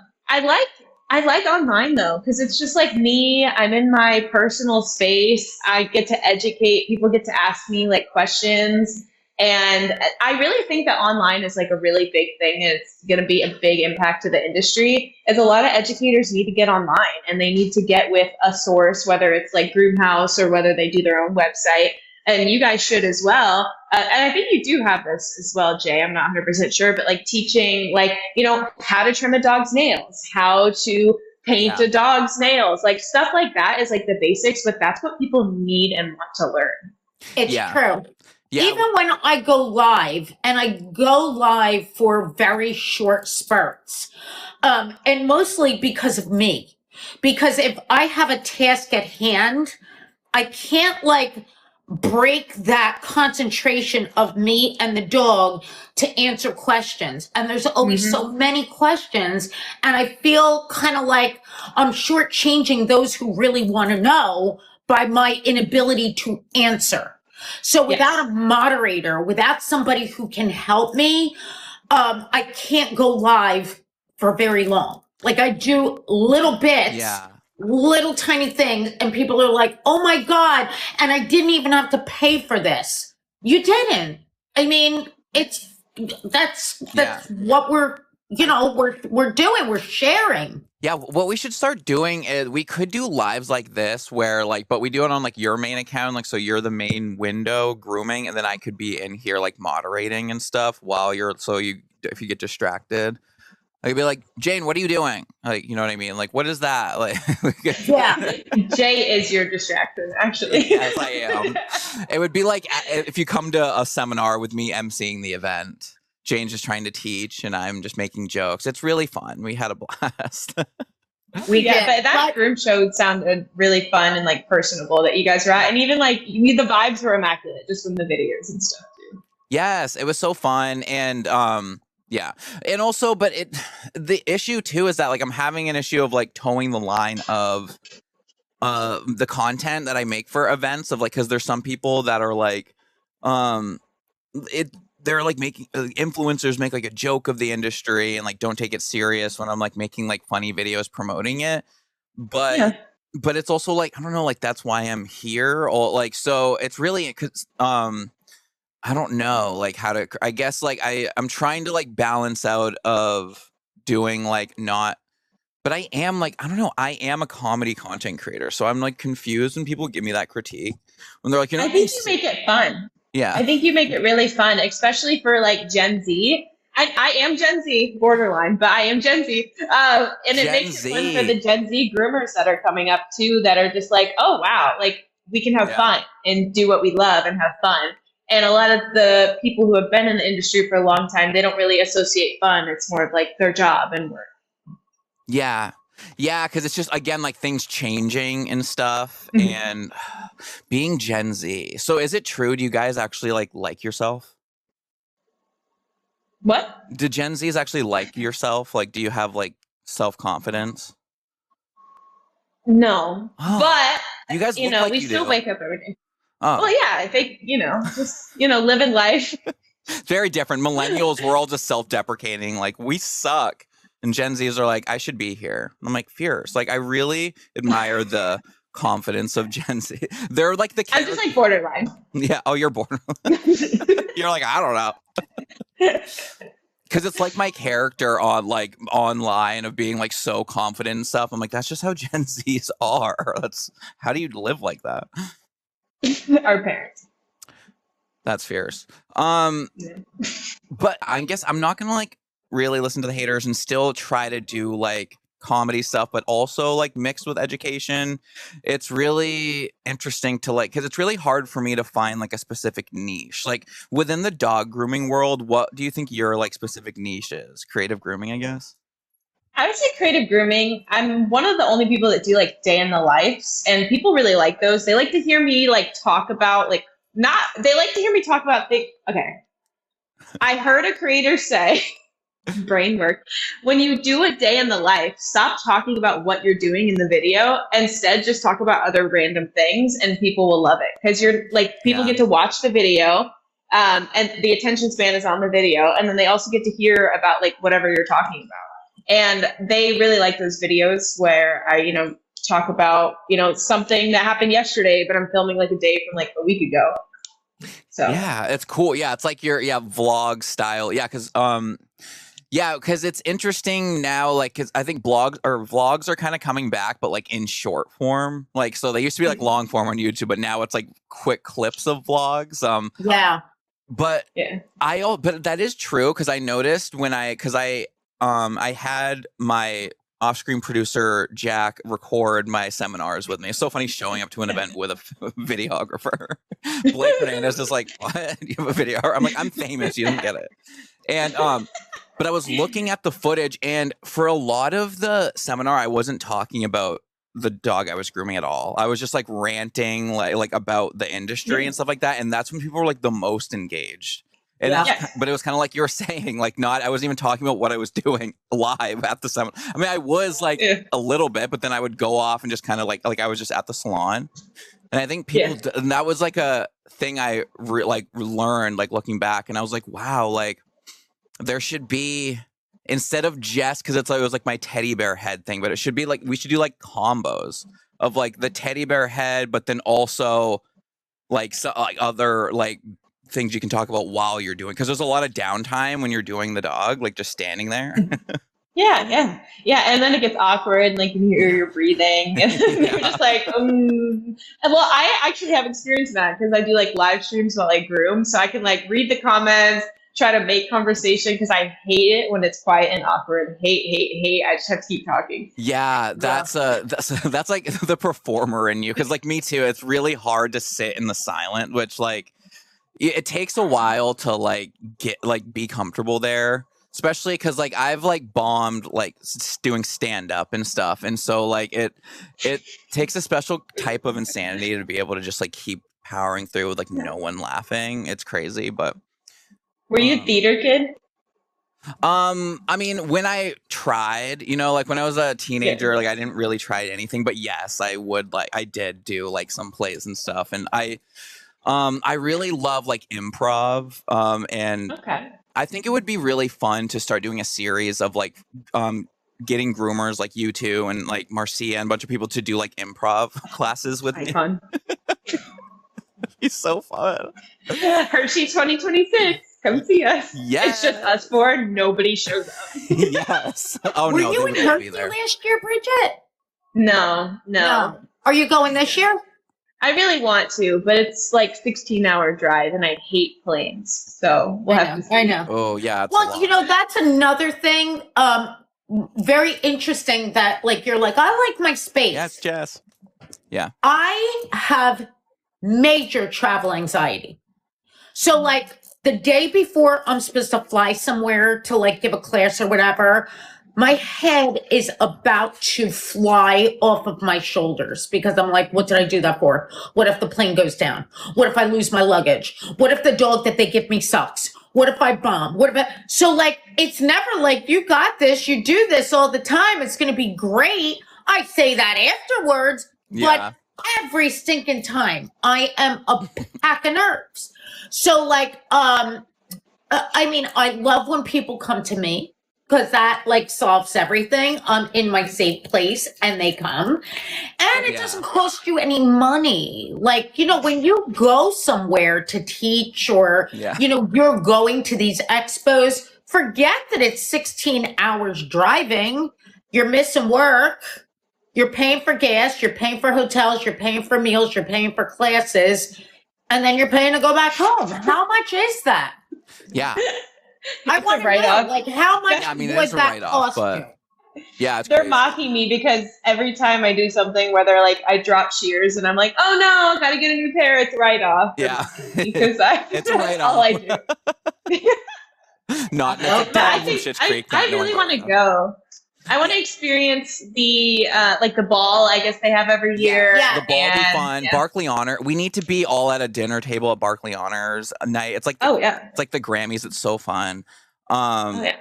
like online though, because it's just like me. I'm in my personal space. I get to educate. People get to ask me like questions. And I really think that online is like a really big thing. It's going to be a big impact to the industry, as a lot of educators need to get online and they need to get with a source, whether it's like Groomhouse or whether they do their own website. And you guys should as well. And I think you do have this as well, Jay. I'm not 100% sure, but like teaching, like, how to trim a dog's nails, how to paint a dog's nails, like stuff like that is like the basics, but that's what people need and want to learn. It's true. Yeah. Even when I go live, and I go live for very short spurts, and mostly because of me, because if I have a task at hand, I can't like break that concentration of me and the dog to answer questions. And there's always so many questions. And I feel kind of like I'm shortchanging those who really want to know by my inability to answer. So without a moderator, without somebody who can help me, I can't go live for very long. Like I do little bits, little tiny things, and people are like, oh my God, and I didn't even have to pay for this. You didn't. I mean, that's what we're doing. We're sharing. Yeah, what we should start doing is we could do lives like this where like, but we do it on like your main account, like so you're the main window grooming, and then I could be in here like moderating and stuff while if you get distracted. I could be like, Jane, what are you doing? Like, you know what I mean? Like, what is that? Like, Jay is your distraction, actually. Yes, I am. It would be like if you come to a seminar with me emceeing the event. Jane's just trying to teach, and I'm just making jokes. It's really fun. We had a blast. But that groom show sounded really fun and like personable that you guys were at, and even like the vibes were immaculate just from the videos and stuff too. Yes, it was so fun, and and also, but the issue too is that like I'm having an issue of like towing the line of the content that I make for events of like, because there's some people that are like they're like making influencers make like a joke of the industry and like don't take it serious when I'm like making like funny videos promoting it. But it's also like, I don't know, like that's why I'm here, or like, so it's really because I don't know like how to, I guess like I'm trying to like balance out of doing like not, but I am like, I don't know, I am a comedy content creator, so I'm like confused when people give me that critique when they're like, I think you make it fun. Yeah. I think you make it really fun, especially for like Gen Z. I am Gen Z, borderline, but I am Gen Z. And it makes it fun for the Gen Z groomers that are coming up too, that are just like, oh, wow, like we can have fun and do what we love and have fun. And a lot of the people who have been in the industry for a long time, they don't really associate fun. It's more of like their job and work. Yeah. Yeah, because it's just, again, like things changing and stuff and being Gen Z. So is it true? Do you guys actually like yourself? What? Do Gen Zs actually like yourself? Like, do you have like self-confidence? No, but you guys look like we you still do. wake up every day. Oh. Well, yeah, I think, just, living life. Very different. Millennials, we're all just self-deprecating. Like, we suck. And Gen Zs are like, I should be here. I'm like, fierce. Like, I really admire the confidence of Gen Z. They're like the I'm just like borderline. Yeah. Oh, you're borderline. You're like, I don't know. Because it's like my character on like online of being like so confident and stuff. I'm like, that's just how Gen Zs are. How do you live like that? Our parents. That's fierce. But I guess I'm not gonna like really listen to the haters and still try to do like comedy stuff, but also like mixed with education. It's really interesting to like, because it's really hard for me to find like a specific niche. Like within the dog grooming world, what do you think your like specific niche is? Creative grooming, I guess. I would say creative grooming. I'm one of the only people that do like day in the lives, and people really like those. They like to hear me like talk about like not. They like to hear me talk about things. Okay, I heard a creator say, brain work. When you do a day in the life, stop talking about what you're doing in the video. Instead, just talk about other random things, and people will love it because you're like people get to watch the video. And the attention span is on the video, and then they also get to hear about like whatever you're talking about. And they really like those videos where I, talk about, something that happened yesterday, but I'm filming like a day from like a week ago. So yeah, it's cool. Yeah, it's like your vlog style. Yeah, because it's interesting now. Like, because I think vlogs are kind of coming back, but like in short form. Like, so they used to be like long form on YouTube, but now it's like quick clips of vlogs. Yeah. But but that is true because I noticed I had my off-screen producer Jack record my seminars with me. It's so funny showing up to an event with a videographer. Blake Fernandez is like, "What? You have a video?" I'm like, "I'm famous. You didn't get it." And but I was looking at the footage, and for a lot of the seminar, I wasn't talking about the dog I was grooming at all. I was just like ranting like about the industry and stuff like that, and that's when people were like the most engaged. And but it was kind of like you were saying, like I wasn't even talking about what I was doing live at the seminar. I mean, I was like a little bit, but then I would go off and just kind of like I was just at the salon. And I think people, and that was like a thing I learned like looking back, and I was like, wow, like there should be, instead of just because it was like my teddy bear head thing, but it should be like we should do like combos of like the teddy bear head, but then also like other like things you can talk about while you're doing, because there's a lot of downtime when you're doing the dog, like just standing there. Yeah. And then it gets awkward, and like you hear your breathing, and you're just like, And well, I actually have experience in that because I do like live streams while I groom, so I can like read the comments, try to make conversation because I hate it when it's quiet and awkward. Hate. I just have to keep talking. Yeah, that's like the performer in you, because like me too. It's really hard to sit in the silent, which like it takes a while to like get like be comfortable there, especially because like I've like bombed like doing stand up and stuff, and so like it takes a special type of insanity to be able to just like keep powering through with like no one laughing. It's crazy, but. Were you a theater kid? I mean, when I tried, like when I was a teenager, like I didn't really try anything, but yes, I did do like some plays and stuff. And I really love like improv. And I think it would be really fun to start doing a series of like, getting groomers like you two and like Marcia and a bunch of people to do like improv classes with me. Fun. He's so fun. Hershey 2026. Come see us. Yes. It's just us four. Nobody shows up. Yes. Oh, Were no. you in Hershey last year, Bridgit? No. Are you going this year? I really want to, but it's like 16-hour drive, and I hate planes. So we'll have to see. I know. Oh, yeah. Well, that's another thing. Very interesting that like you're like, I like my space. Yes, Jess. Yeah. I have major travel anxiety. So like the day before I'm supposed to fly somewhere to like give a class or whatever, my head is about to fly off of my shoulders because I'm like, what did I do that for? What if the plane goes down? What if I lose my luggage? What if the dog that they give me sucks? What if I bomb? So like, it's never like, you got this, you do this all the time, it's going to be great. I say that afterwards, but every stinking time I am a pack of nerves. So like, I mean, I love when people come to me because that like solves everything. I'm in my safe place and they come, and it doesn't cost you any money. Like, when you go somewhere to teach or, you're going to these expos, forget that it's 16 hours driving. You're missing work. You're paying for gas. You're paying for hotels. You're paying for meals. You're paying for classes. And then you're paying to go back home. How much is that? Yeah. I want to know, like, how much would that cost you? Yeah, it's they're crazy. mocking me because every time I do something where they're like, I drop shears and I'm like, oh no, gotta get a new pair. It's a write-off. Yeah. Because it's a write-off. all I do. Not I really want to go. I want to experience the like the ball. I guess they have every year. Yeah. The ball will be And, fun. yeah. Barkley Honor. We need to be all at a dinner table at Barkley Honors a night. It's like it's like the Grammys. It's so fun. yeah.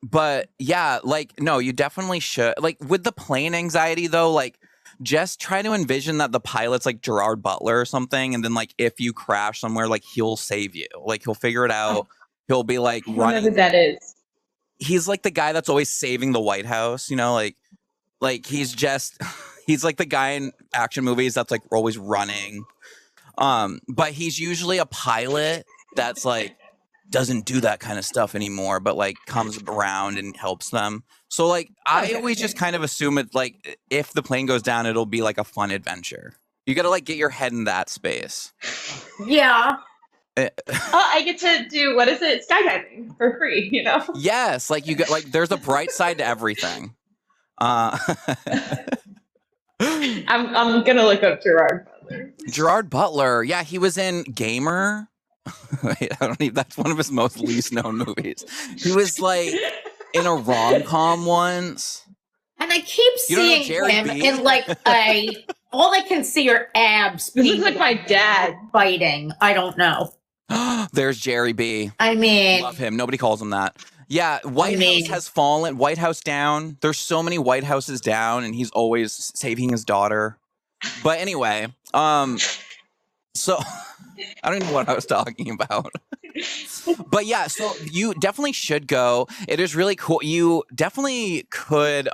But yeah, like no, you definitely should. Like with the plane anxiety though, like just try to envision that the pilot's like Gerard Butler or something, and then like if you crash somewhere, like he'll save you. Like he'll figure it out. He'll be like I don't know running. who that is. He's like the guy that's always saving the White House, you know, like he's like the guy in action movies that's like always running. But he's usually a pilot that's like doesn't do that kind of stuff anymore, but like comes around and helps them. So like I always just kind of assume it like if the plane goes down, it'll be like a fun adventure. You gotta like get your head in that space. Yeah. I get to do what is it? Skydiving for free, you know? Yes, like you get like there's a bright side to everything. I'm gonna look up Gerard Butler. Gerard Butler, yeah, he was in Gamer. Wait, I don't even. That's one of his most least known movies. He was like in a rom-com once. And I keep seeing him in like all I can see are abs. This is like my dad. Biting. I don't know. There's Jerry B. I mean, Love him. Nobody calls him that. Yeah, White House has fallen. White House down. There's so many White Houses down, and he's always saving his daughter. But anyway, so I don't even know what I was talking about. But yeah, so you definitely should go. It is really cool. You definitely could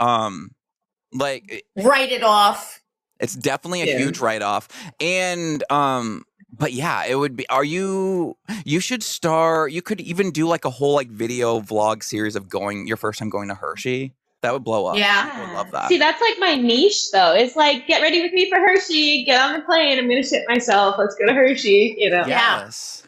like write it off. It's definitely a huge write-off. And but yeah, it would be you should you could even do like a whole like video vlog series of your first time going to Hershey. That would blow up. Yeah. I would love that. See, that's like my niche though. It's like, get ready with me for Hershey, get on the plane, I'm gonna shit myself, let's go to Hershey, you know. Yes.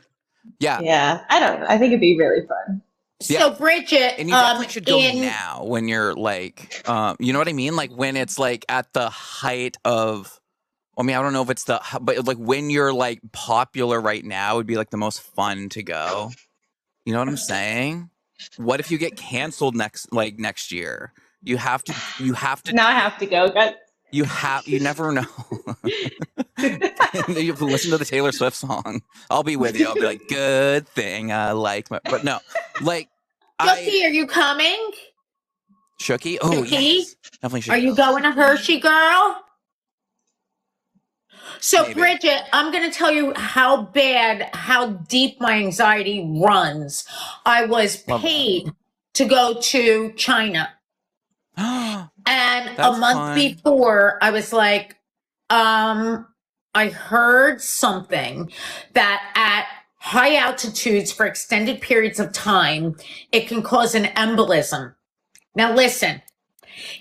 Yeah. Yeah. I don't know. I think it'd be really fun. So Bridgit, and you definitely should go now when you're like, you know what I mean? Like when it's like at the height of, I mean, I don't know if it's but like when you're like popular right now would be like the most fun to go. You know what I'm saying? What if you get canceled next year? You have to. Now I have to go. You never know. You have to listen to the Taylor Swift song. I'll be with you. I'll be like, good thing I like but no, like. Shooky, are you coming? Shooky? Oh, Shooky? Yes. Definitely should. Are you going to Hershey, girl? So, Maybe. Bridgit, I'm going to tell you how deep my anxiety runs. I was paid to go to China. And a month before, I was like, I heard something that at high altitudes for extended periods of time, it can cause an embolism. Now, listen.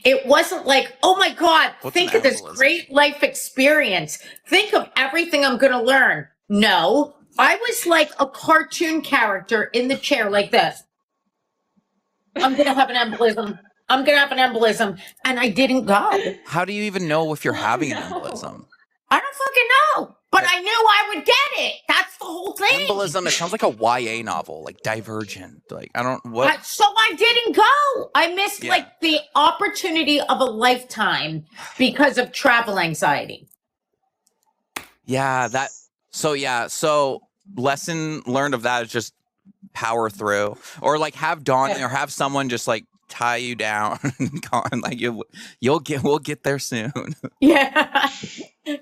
It wasn't like, oh my God, think of this great life experience. Think of everything I'm going to learn. No, I was like a cartoon character in the chair like this. I'm going to have an embolism. I'm going to have an embolism. And I didn't go. How do you even know if you're having an embolism? I don't fucking know. But I knew I would get it. That's the whole thing. Embolism, it sounds like a YA novel, like Divergent. Like, I don't, what? So I didn't go. I missed like the opportunity of a lifetime because of travel anxiety. Yeah, so lesson learned of that is just power through. Or like have Dawn or have someone just like tie you down and like we'll get there soon. Yeah.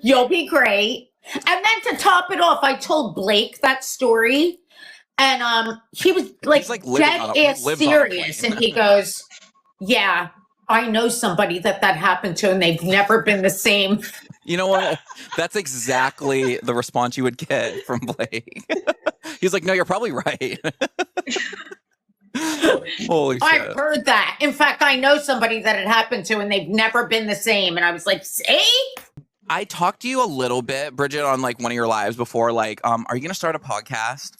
You'll be great. And then to top it off, I told Blake that story, and he was like dead ass serious, and he goes, "Yeah, I know somebody that happened to, and they've never been the same." You know what? That's exactly the response you would get from Blake. He's like, "No, you're probably right." Holy shit! I've heard that. In fact, I know somebody that it happened to, and they've never been the same. And I was like, "See." I talked to you a little bit, Bridgit, on like one of your lives before. Like, are you going to start a podcast?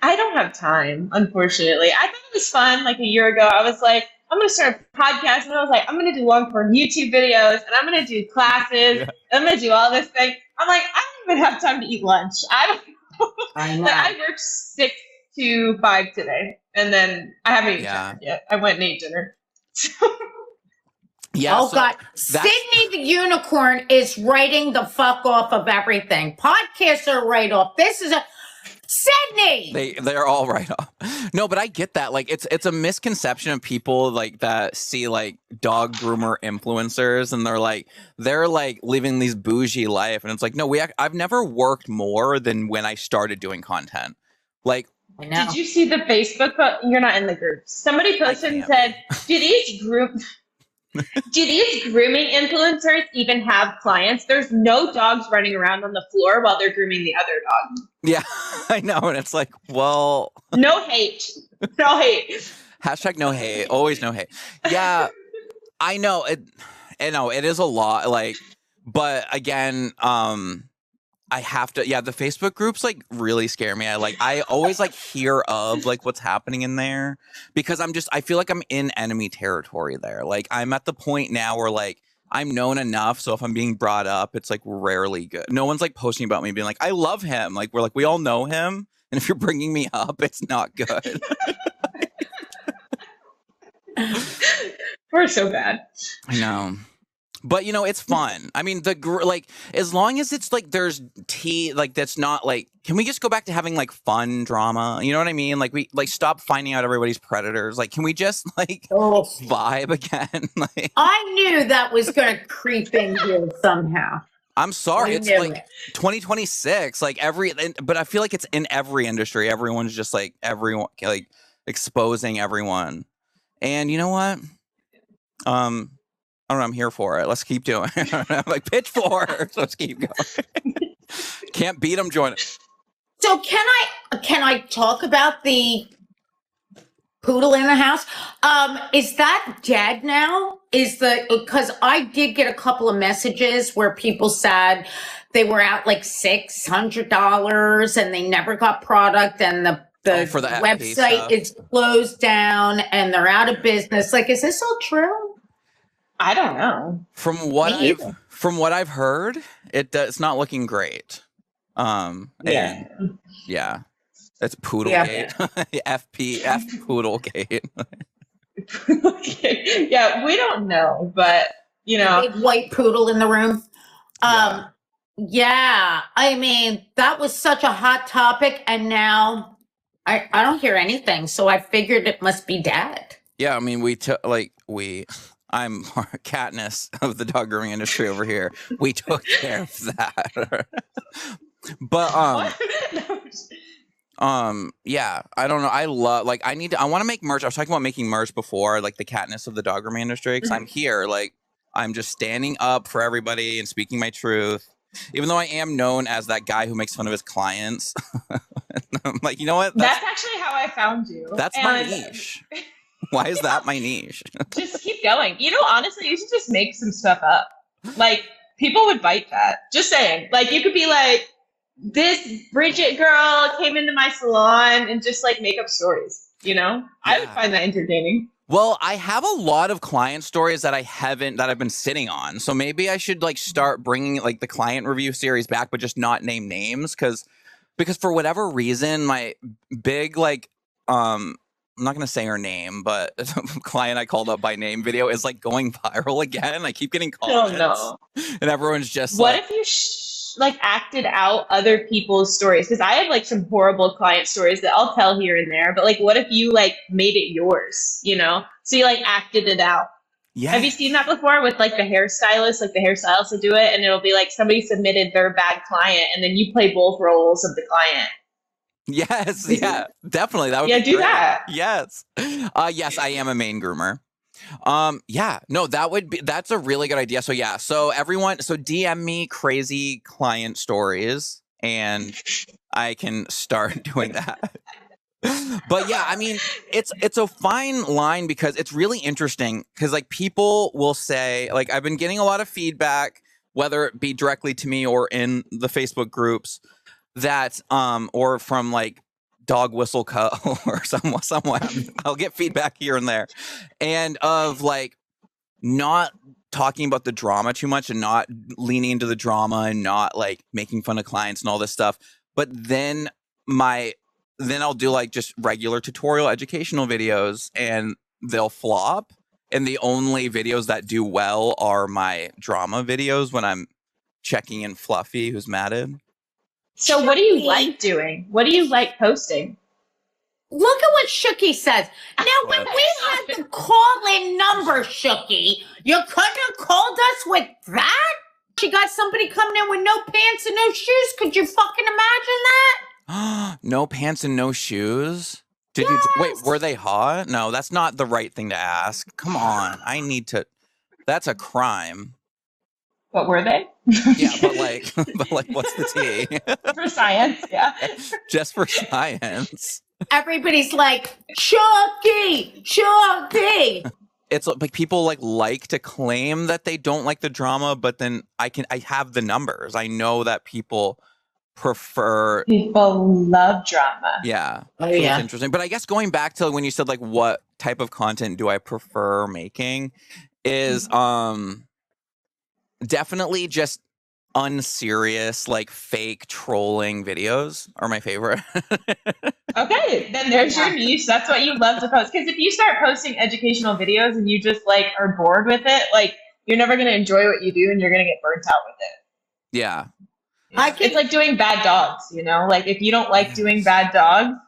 I don't have time, unfortunately. I thought it was fun like a year ago. I was like, I'm going to start a podcast. And I was like, I'm going to do long form YouTube videos and I'm going to do classes. Yeah. I'm going to do all this thing. I'm like, I don't even have time to eat lunch. I know. Like, I worked 6 to 5 today. And then I haven't eaten dinner yet. I went and ate dinner. Yeah. Oh, so God. that's- Sydney the Unicorn is writing the fuck off of everything. Podcasts are right off. This is a Sydney. They're all right off. No, but I get that. Like it's a misconception of people like that see like dog groomer influencers and they're like living these bougie life, and it's like, no, I've never worked more than when I started doing content. Like, I know. Did you see the Facebook? You're not in the group. Somebody posted and said, "Do these grooming influencers even have clients? There's no dogs running around on the floor while they're grooming the other dog." Yeah, I know, and it's like, well, no hate, no hate. Hashtag no hate. Always no hate. Yeah, I know it. I know it is a lot. Like, but again, I have to, the Facebook groups like really scare me. I always like hear of like what's happening in there because I feel like I'm in enemy territory there. Like I'm at the point now where like I'm known enough. So if I'm being brought up, it's like rarely good. No one's like posting about me being like, I love him. Like we all know him. And if you're bringing me up, it's not good. We're so bad. I know. But it's fun. I mean, as long as it's like there's tea, like that's not like. Can we just go back to having like fun drama? You know what I mean? Like we like stop finding out everybody's predators. Like, can we just like vibe again? Like, I knew that was going to creep in here somehow. I'm sorry, it's like 2026. Like but I feel like it's in every industry. Everyone's just like like exposing everyone. And you know what? I don't know, I'm here for it. Let's keep doing it. I'm like, pitchforks. Let's keep going. Can't beat them, join it. So can I talk about the poodle in the house? Is that dead now? Because I did get a couple of messages where people said they were out like $600 and they never got product, and the for the website is closed down and they're out of business. Like, is this all true? I don't know. From what I've heard, it's not looking great. Yeah, it's Poodlegate. F Poodlegate. Yeah, we don't know, but big white poodle in the room. Yeah, I mean that was such a hot topic, and now I don't hear anything, so I figured it must be dead. Yeah, I mean I'm Katniss of the dog grooming industry over here. We took care of that. But yeah, I don't know. I love I want to make merch. I was talking about making merch before, like the Katniss of the dog grooming industry, because I'm here, like I'm just standing up for everybody and speaking my truth. Even though I am known as that guy who makes fun of his clients. I'm like, you know what? That's actually how I found you. That's my niche. Why is that my niche? Just keep going. Honestly, you should just make some stuff up. Like, people would bite that. Just saying. Like, you could be like, this Bridgit girl came into my salon and just like make up stories, Yeah. I would find that entertaining. Well, I have a lot of client stories that I've been sitting on. So maybe I should like start bringing like the client review series back, but just not name names. Because for whatever reason, my big I'm not going to say her name, but the client I called up by name video is like going viral again. I keep getting comments. Oh, no. And everyone's just what if you acted out other people's stories? Because I have like some horrible client stories that I'll tell here and there, but like what if you like made it yours, So you like acted it out. Yeah. Have you seen that before with like the hairstylist? Like the hairstylist will do it and it'll be like somebody submitted their bad client and then you play both roles of the client. Yes, yeah, definitely. That would be do great. that. Yes. Yes, I am a main groomer. That's a really good idea. So yeah, so DM me crazy client stories and I can start doing that. But yeah, I mean, it's a fine line because it's really interesting because like people will say, like I've been getting a lot of feedback, whether it be directly to me or in the Facebook groups, that or from like Dog Whistle Co or someone I'll get feedback here and there, and of like not talking about the drama too much and not leaning into the drama and not like making fun of clients and all this stuff. But then I'll do like just regular tutorial educational videos and they'll flop. And the only videos that do well are my drama videos when I'm checking in Fluffy, who's matted. So what do you like doing? What do you like posting? Look at what Shooky says. Now, when we had the call-in number, Shooky, you couldn't have called us with that? You got somebody coming in with no pants and no shoes. Could you fucking imagine that? No pants and no shoes? Did you wait, were they hot? No, that's not the right thing to ask. Come on. That's a crime. What were they? Yeah, but like what's the tea? For science, yeah. Just for science. Everybody's like, Shooky! It's like people like to claim that they don't like the drama, but then I have the numbers. I know that people love drama. Yeah. Oh, so yeah. It's interesting. But I guess going back to when you said like what type of content do I prefer making is definitely just unserious, like fake trolling videos are my favorite. Okay, then there's your niche. That's what you love to post. Because if you start posting educational videos and you just like are bored with it, like you're never going to enjoy what you do and you're going to get burnt out with it. Yeah. It's like doing bad dogs, you know? Like if you don't like doing bad dogs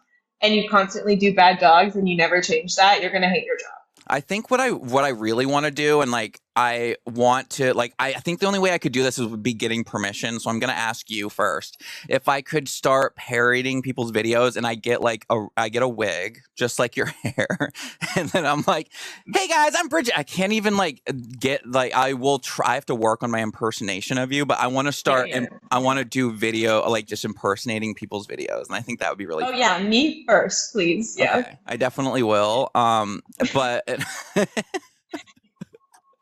and you constantly do bad dogs and you never change that, you're going to hate your job. I think what I really want to do, and like I want to like I think the only way I could do this would be getting permission. So I'm gonna ask you first if I could start parodying people's videos, and I get a wig just like your hair, and then I'm like, hey guys, I'm Bridgit. I can't even I will try. I have to work on my impersonation of you, but I want to start and I want to do video like just impersonating people's videos, and I think that would be really fun. Yeah, me first, please. Yeah, okay. I definitely will. But.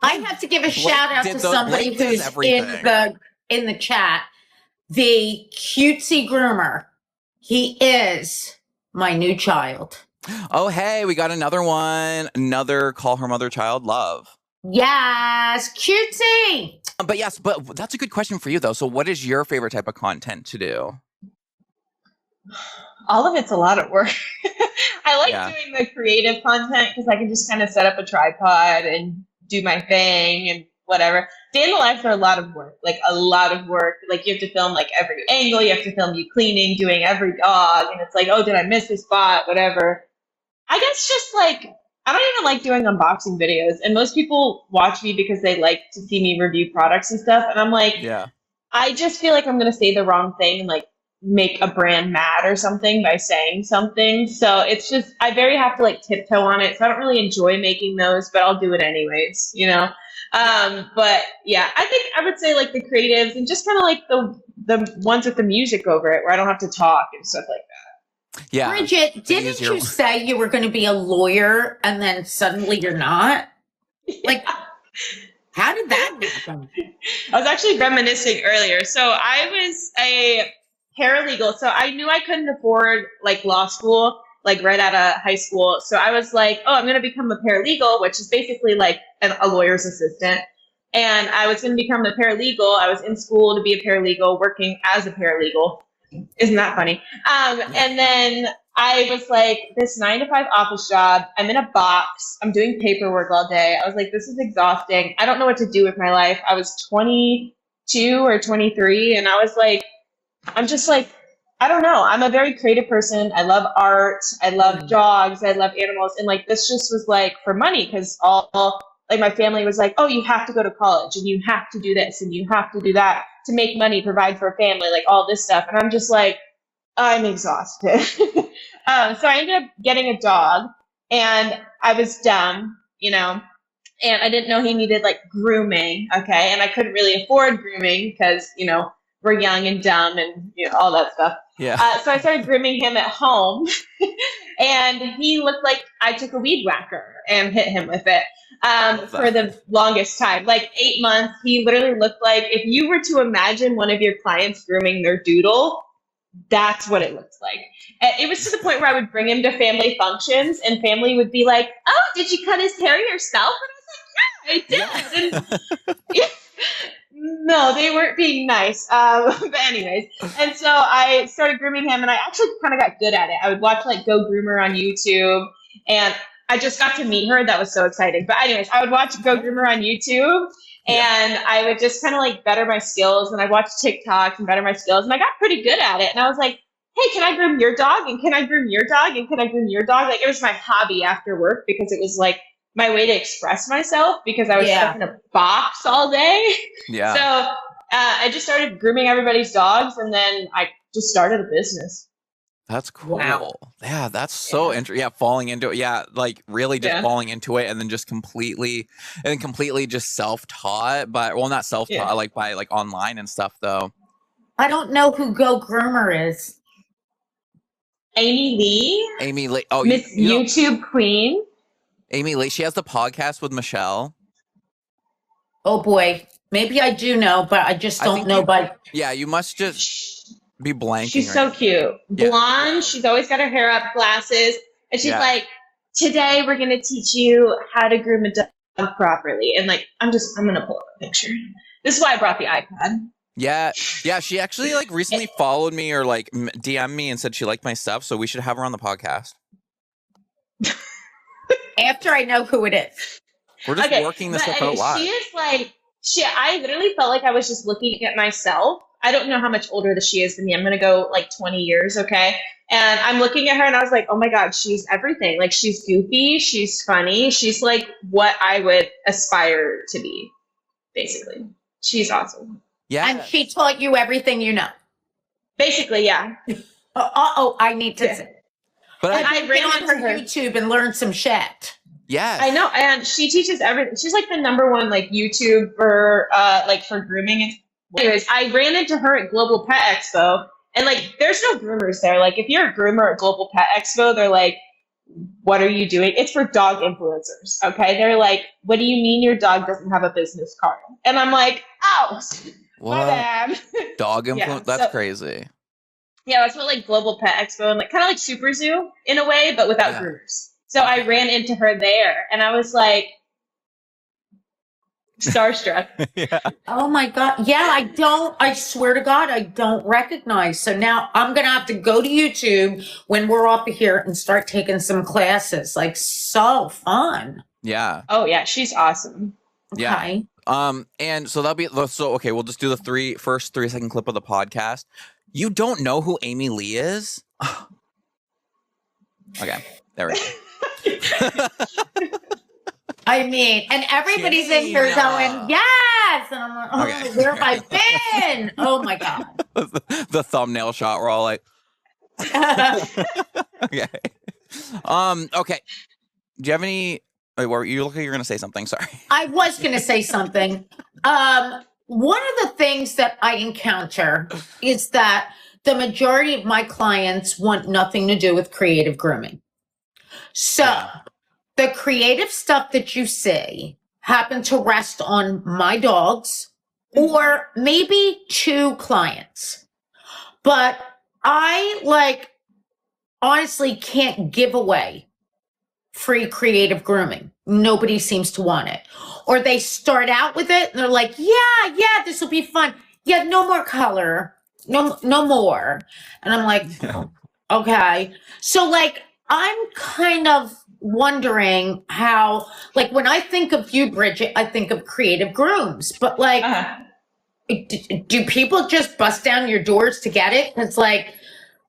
I have to give a shout out to somebody who's in the chat. The cutesy groomer. He is my new child. Oh, hey, we got another one. Another call her mother child love. Yes, cutesy. But that's a good question for you though. So what is your favorite type of content to do? All of it's a lot of work. I like doing the creative content because I can just kind of set up a tripod and do my thing and whatever. Day in the lives are a lot of work, like a lot of work. Like you have to film like every angle. You have to film you cleaning, doing every dog. And it's like, oh, did I miss a spot? Whatever. I guess just like, I don't even like doing unboxing videos. And most people watch me because they like to see me review products and stuff. And I'm like, I just feel like I'm going to say the wrong thing and like make a brand mad or something by saying something. So it's just, I very have to like tiptoe on it. So I don't really enjoy making those, but I'll do it anyways, you know? But yeah, I think I would say like the creatives and just kind of like the ones with the music over it where I don't have to talk and stuff like that. Yeah. Bridgit, didn't you say you were going to be a lawyer and then suddenly you're not? Like, how did that happen? I was actually reminiscing earlier. So I was a paralegal. So I knew I couldn't afford like law school, like right out of high school. So I was like, oh, I'm going to become a paralegal, which is basically like a lawyer's assistant. And I was going to become a paralegal. I was in school to be a paralegal, working as a paralegal. Isn't that funny? And then I was like, this 9-to-5 office job. I'm in a box. I'm doing paperwork all day. I was like, this is exhausting. I don't know what to do with my life. I was 22 or 23. And I was like, I'm just like, I don't know. I'm a very creative person. I love art. I love dogs. I love animals. And like, this just was like for money because all like my family was like, oh, you have to go to college and you have to do this and you have to do that to make money, provide for a family, like all this stuff. And I'm just like, I'm exhausted. So I ended up getting a dog and I was dumb, you know, and I didn't know he needed like grooming. Okay. And I couldn't really afford grooming because, you know, we're young and dumb and you know all that stuff. Yeah. So I started grooming him at home, and he looked like I took a weed whacker and hit him with it for the longest time, like 8 months. He literally looked like if you were to imagine one of your clients grooming their doodle, that's what it looked like. And it was to the point where I would bring him to family functions, and family would be like, "Oh, did you cut his hair yourself?" And I was like, "Yeah, I did." Yeah. No, they weren't being nice. But anyways, and so I started grooming him and I actually kind of got good at it. I would watch like Go Groomer on YouTube and I just got to meet her. That was so exciting. But anyways, I would watch Go Groomer on YouTube, and I would just kind of like better my skills. And I watched TikToks and better my skills, and I got pretty good at it. And I was like, hey, can I groom your dog? And can I groom your dog? And can I groom your dog? Like, it was my hobby after work because it was like my way to express myself because I was stuck in a box all day. Yeah. So I just started grooming everybody's dogs, and then I just started a business. That's cool. Wow. Yeah, that's so interesting. Yeah, falling into it. Yeah, like really just falling into it, and then just completely just self-taught, but well, not self-taught, like by like online and stuff though. I don't know who Go Groomer is. Amy Lee. Amy Lee. Oh, Miss YouTube Queen. Amy Lee. She has the podcast with Michelle. Oh boy. Maybe I do know, but I just don't know Yeah, you must just be blanking. She's so cute. Blonde. Yeah. She's always got her hair up, glasses. And she's like, today we're going to teach you how to groom a dog properly. And like, I'm going to pull up a picture. This is why I brought the iPad. Yeah. Yeah. She actually like recently followed me or like DM'd me and said she liked my stuff. So we should have her on the podcast. After I know who it is. We're just working this stuff out live. She is like, I literally felt like I was just looking at myself. I don't know how much older she is than me. I'm going to go like 20 years. Okay. And I'm looking at her and I was like, oh my God, she's everything. Like, she's goofy. She's funny. She's like what I would aspire to be, basically. She's awesome. Yeah. And she taught you everything you know. Basically, yeah. I need to say. But I ran on her YouTube and learned some shit. Yes. I know. And she teaches everything. She's like the #1 like YouTuber like for grooming. And anyways, I ran into her at Global Pet Expo, and like there's no groomers there. Like if you're a groomer at Global Pet Expo, they're like, what are you doing? It's for dog influencers. Okay. They're like, what do you mean your dog doesn't have a business card? And I'm like, oh, my bad. Dog influence? That's crazy. Yeah, it's what like Global Pet Expo and like kind of like Super Zoo in a way, but without groomers. So I ran into her there, and I was like, starstruck. Oh my God. Yeah, I swear to God, I don't recognize. So now I'm going to have to go to YouTube when we're off of here and start taking some classes. Like, so fun. Yeah. Oh yeah. She's awesome. Okay. Yeah. And so okay, we'll just do the first 3-second clip of the podcast. You don't know who Amy Lee is? Okay. There we go. I mean, and everybody's in here going, yes. And I'm like, oh, where have I been? Oh my God. The thumbnail shot, we're all like, okay. Okay. Do you have any, you look like you're going to say something. Sorry. I was going to say something. One of the things that I encounter is that the majority of my clients want nothing to do with creative grooming. So the creative stuff that you see happen to rest on my dogs or maybe 2 clients. But I honestly can't give away free creative grooming. Nobody seems to want it. Or they start out with it and they're like, yeah, this will be fun. Yeah, no more color. No more. And I'm like, okay. So like, I'm kind of wondering how, like, when I think of you, Bridgit, I think of creative grooms, but like, do people just bust down your doors to get it? It's like,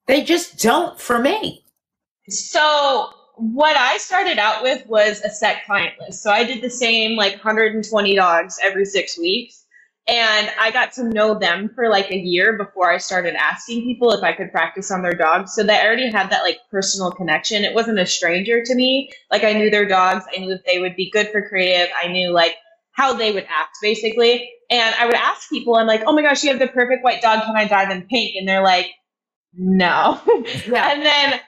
they just don't for me. So what I started out with was a set client list. So I did the same like 120 dogs every 6 weeks. And I got to know them for like a year before I started asking people if I could practice on their dogs. So they already had that like personal connection. It wasn't a stranger to me. Like I knew their dogs. I knew if they would be good for creative. I knew like how they would act basically. And I would ask people, I'm like, oh my gosh, you have the perfect white dog. Can I dye them pink? And they're like, no. And then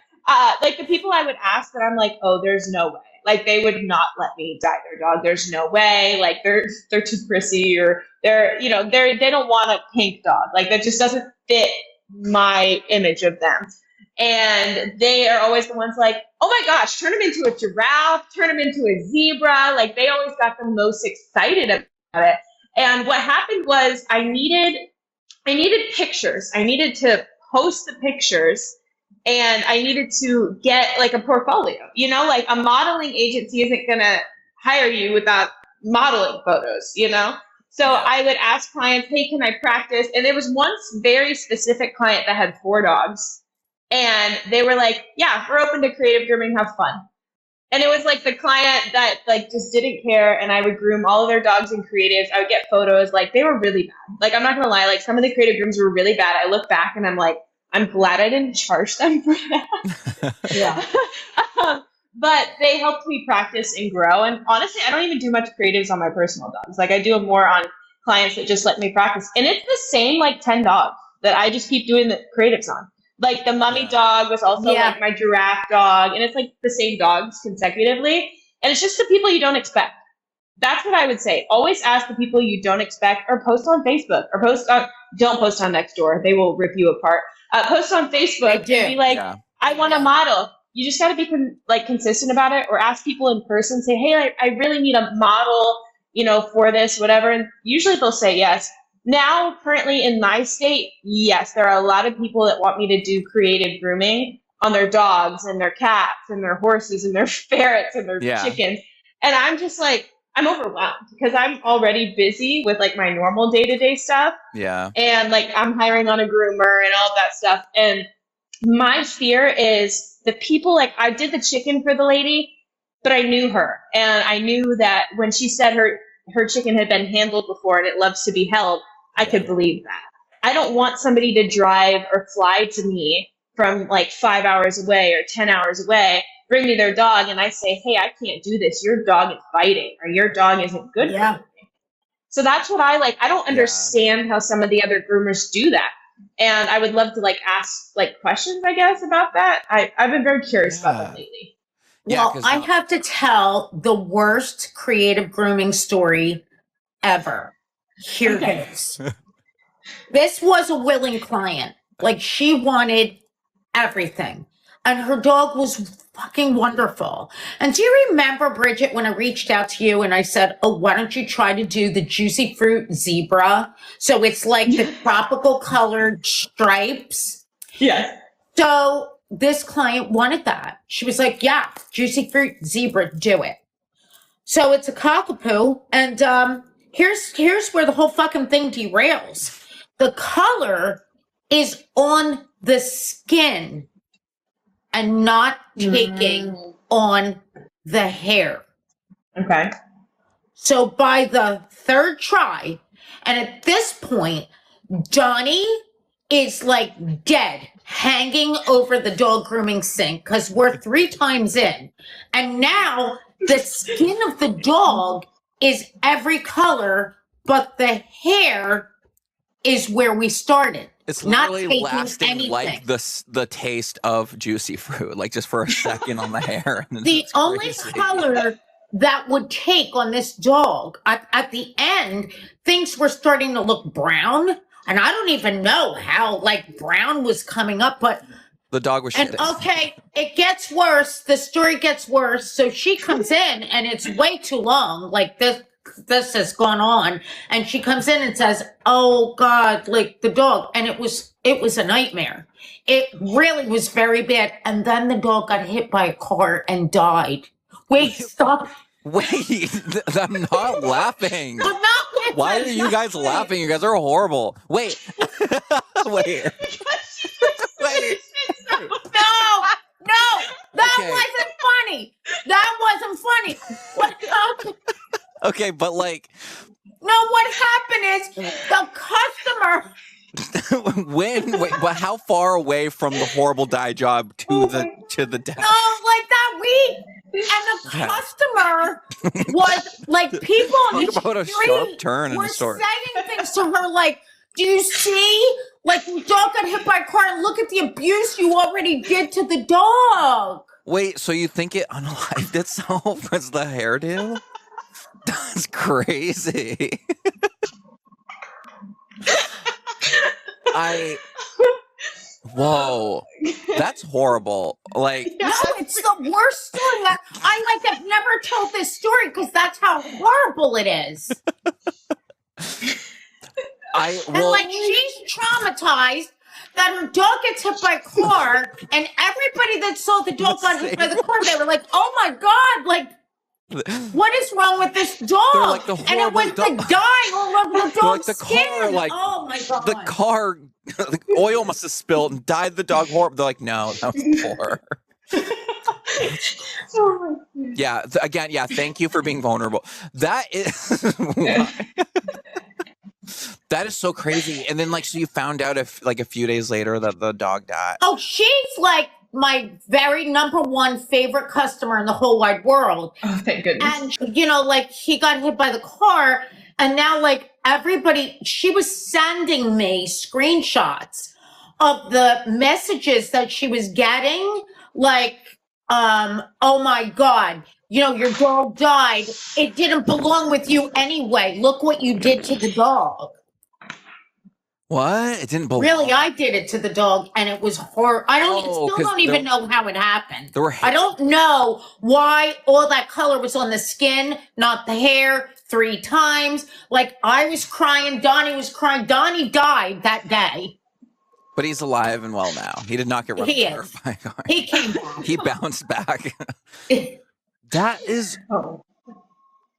like the people I would ask that I'm like, oh, there's no way. Like they would not let me dye their dog. There's no way. Like they're too prissy or they don't want a pink dog. Like that just doesn't fit my image of them. And they are always the ones like, oh my gosh, turn them into a giraffe, turn them into a zebra. Like they always got the most excited about it. And what happened was I needed pictures. I needed to post the pictures and I needed to get like a portfolio. You know, like a modeling agency isn't going to hire you without modeling photos, you know? So I would ask clients, hey, can I practice? And there was one very specific client that had 4 dogs. And they were like, yeah, we're open to creative grooming, have fun. And it was like the client that like just didn't care, and I would groom all of their dogs in creatives. I would get photos, like they were really bad. Like I'm not gonna lie, like some of the creative grooms were really bad. I look back and I'm like, I'm glad I didn't charge them for that. Yeah. But they helped me practice and grow. And honestly, I don't even do much creatives on my personal dogs. Like I do them more on clients that just let me practice. And it's the same like 10 dogs that I just keep doing the creatives on. Like the mummy dog was also like my giraffe dog. And it's like the same dogs consecutively. And it's just the people you don't expect. That's what I would say. Always ask the people you don't expect, or post on Facebook, or don't post on Nextdoor. They will rip you apart. Post on Facebook and be like, I want a model. You just got to be consistent about it, or ask people in person, say, hey, I really need a model, you know, for this, whatever. And usually they'll say yes. Now, currently in my state, yes, there are a lot of people that want me to do creative grooming on their dogs and their cats and their horses and their ferrets and their chickens. And I'm just like, I'm overwhelmed because I'm already busy with like my normal day-to-day stuff. Yeah. And like I'm hiring on a groomer and all of that stuff. And my fear is the people, like I did the chicken for the lady, but I knew her. And I knew that when she said her chicken had been handled before and it loves to be held, I could believe that. I don't want somebody to drive or fly to me from like 5 hours away or 10 hours away, bring me their dog, and I say, hey, I can't do this. Your dog is fighting, or your dog isn't good for me. So that's what I like. I don't understand how some of the other groomers do that. And I would love to like ask like questions, I guess, about that. I've been very curious about that lately. Well, I have to tell the worst creative grooming story ever. Here it is. This was a willing client. Like she wanted everything. And her dog was fucking wonderful. And do you remember, Bridget, when I reached out to you and I said, oh, why don't you try to do the juicy fruit zebra? So it's like the tropical colored stripes. Yes. So this client wanted that. She was like, yeah, juicy fruit zebra, do it. So it's a cockapoo. And here's where the whole fucking thing derails. The color is on the skin and not taking on the hair. Okay. So by the 3rd try, and at this point, Donnie is like dead, hanging over the dog grooming sink because we're 3 times in. And now the skin of the dog is every color, but the hair is where we started. It's not literally taking lasting anything. like the taste of juicy fruit, like just for a second on the hair. And then The only color that would take on this dog at the end, things were starting to look brown. And I don't even know how like brown was coming up, but the dog was shitting. And okay, it gets worse. The story gets worse. So she comes in and it's way too long. Like this has gone on, and she comes in and says, oh God, like the dog. And it was a nightmare. It really was very bad. And then the dog got hit by a car and died. Wait, stop. Wait, I'm not laughing. I'm not laughing. Why are you guys laughing? You guys are horrible. Wait. Wait. Wait. No, that wasn't funny. That wasn't funny. What? Okay, but like. No, what happened is the customer. Wait, but how far away from the horrible dye job to the death? No, like that week. And the customer was like, people on the Talk about a sharp turn in the story. Saying things to her like, do you see? Like, your dog got hit by a car, and look at the abuse you already did to the dog. Wait, so you think it unalived itself as the hairdo? That's crazy. Whoa, that's horrible. Like, no, it's the worst story. I have never told this story because that's how horrible it is. And like she's traumatized that her dog gets hit by a car, and everybody that saw the dog got hit by the car, they were like, "Oh my god! Like, what is wrong with this dog?" Like the and it was the dye all over the dog's the skin. car, like, oh my god! The car, the oil must have spilled and dyed the dog horrible. They're like, no, that was poor. Yeah. Again, yeah. Thank you for being vulnerable. That is. That is so crazy. And then, like, so you found out if, like, a few days later that the dog died. Oh, she's like my very number one favorite customer in the whole wide world. Oh, thank goodness. And, like, he got hit by the car, and now, like, everybody, she was sending me screenshots of the messages that she was getting, like, oh my God, your dog died. It didn't belong with you anyway. Look what you did to the dog. What? It didn't belong? Really, I did it to the dog, and it was horrible. I don't even know how it happened. I don't know why all that color was on the skin, not the hair, 3 times. Like, I was crying. Donnie was crying. Donnie died that day. But he's alive and well now. He did not get run over by a car. He came back. He bounced back. That is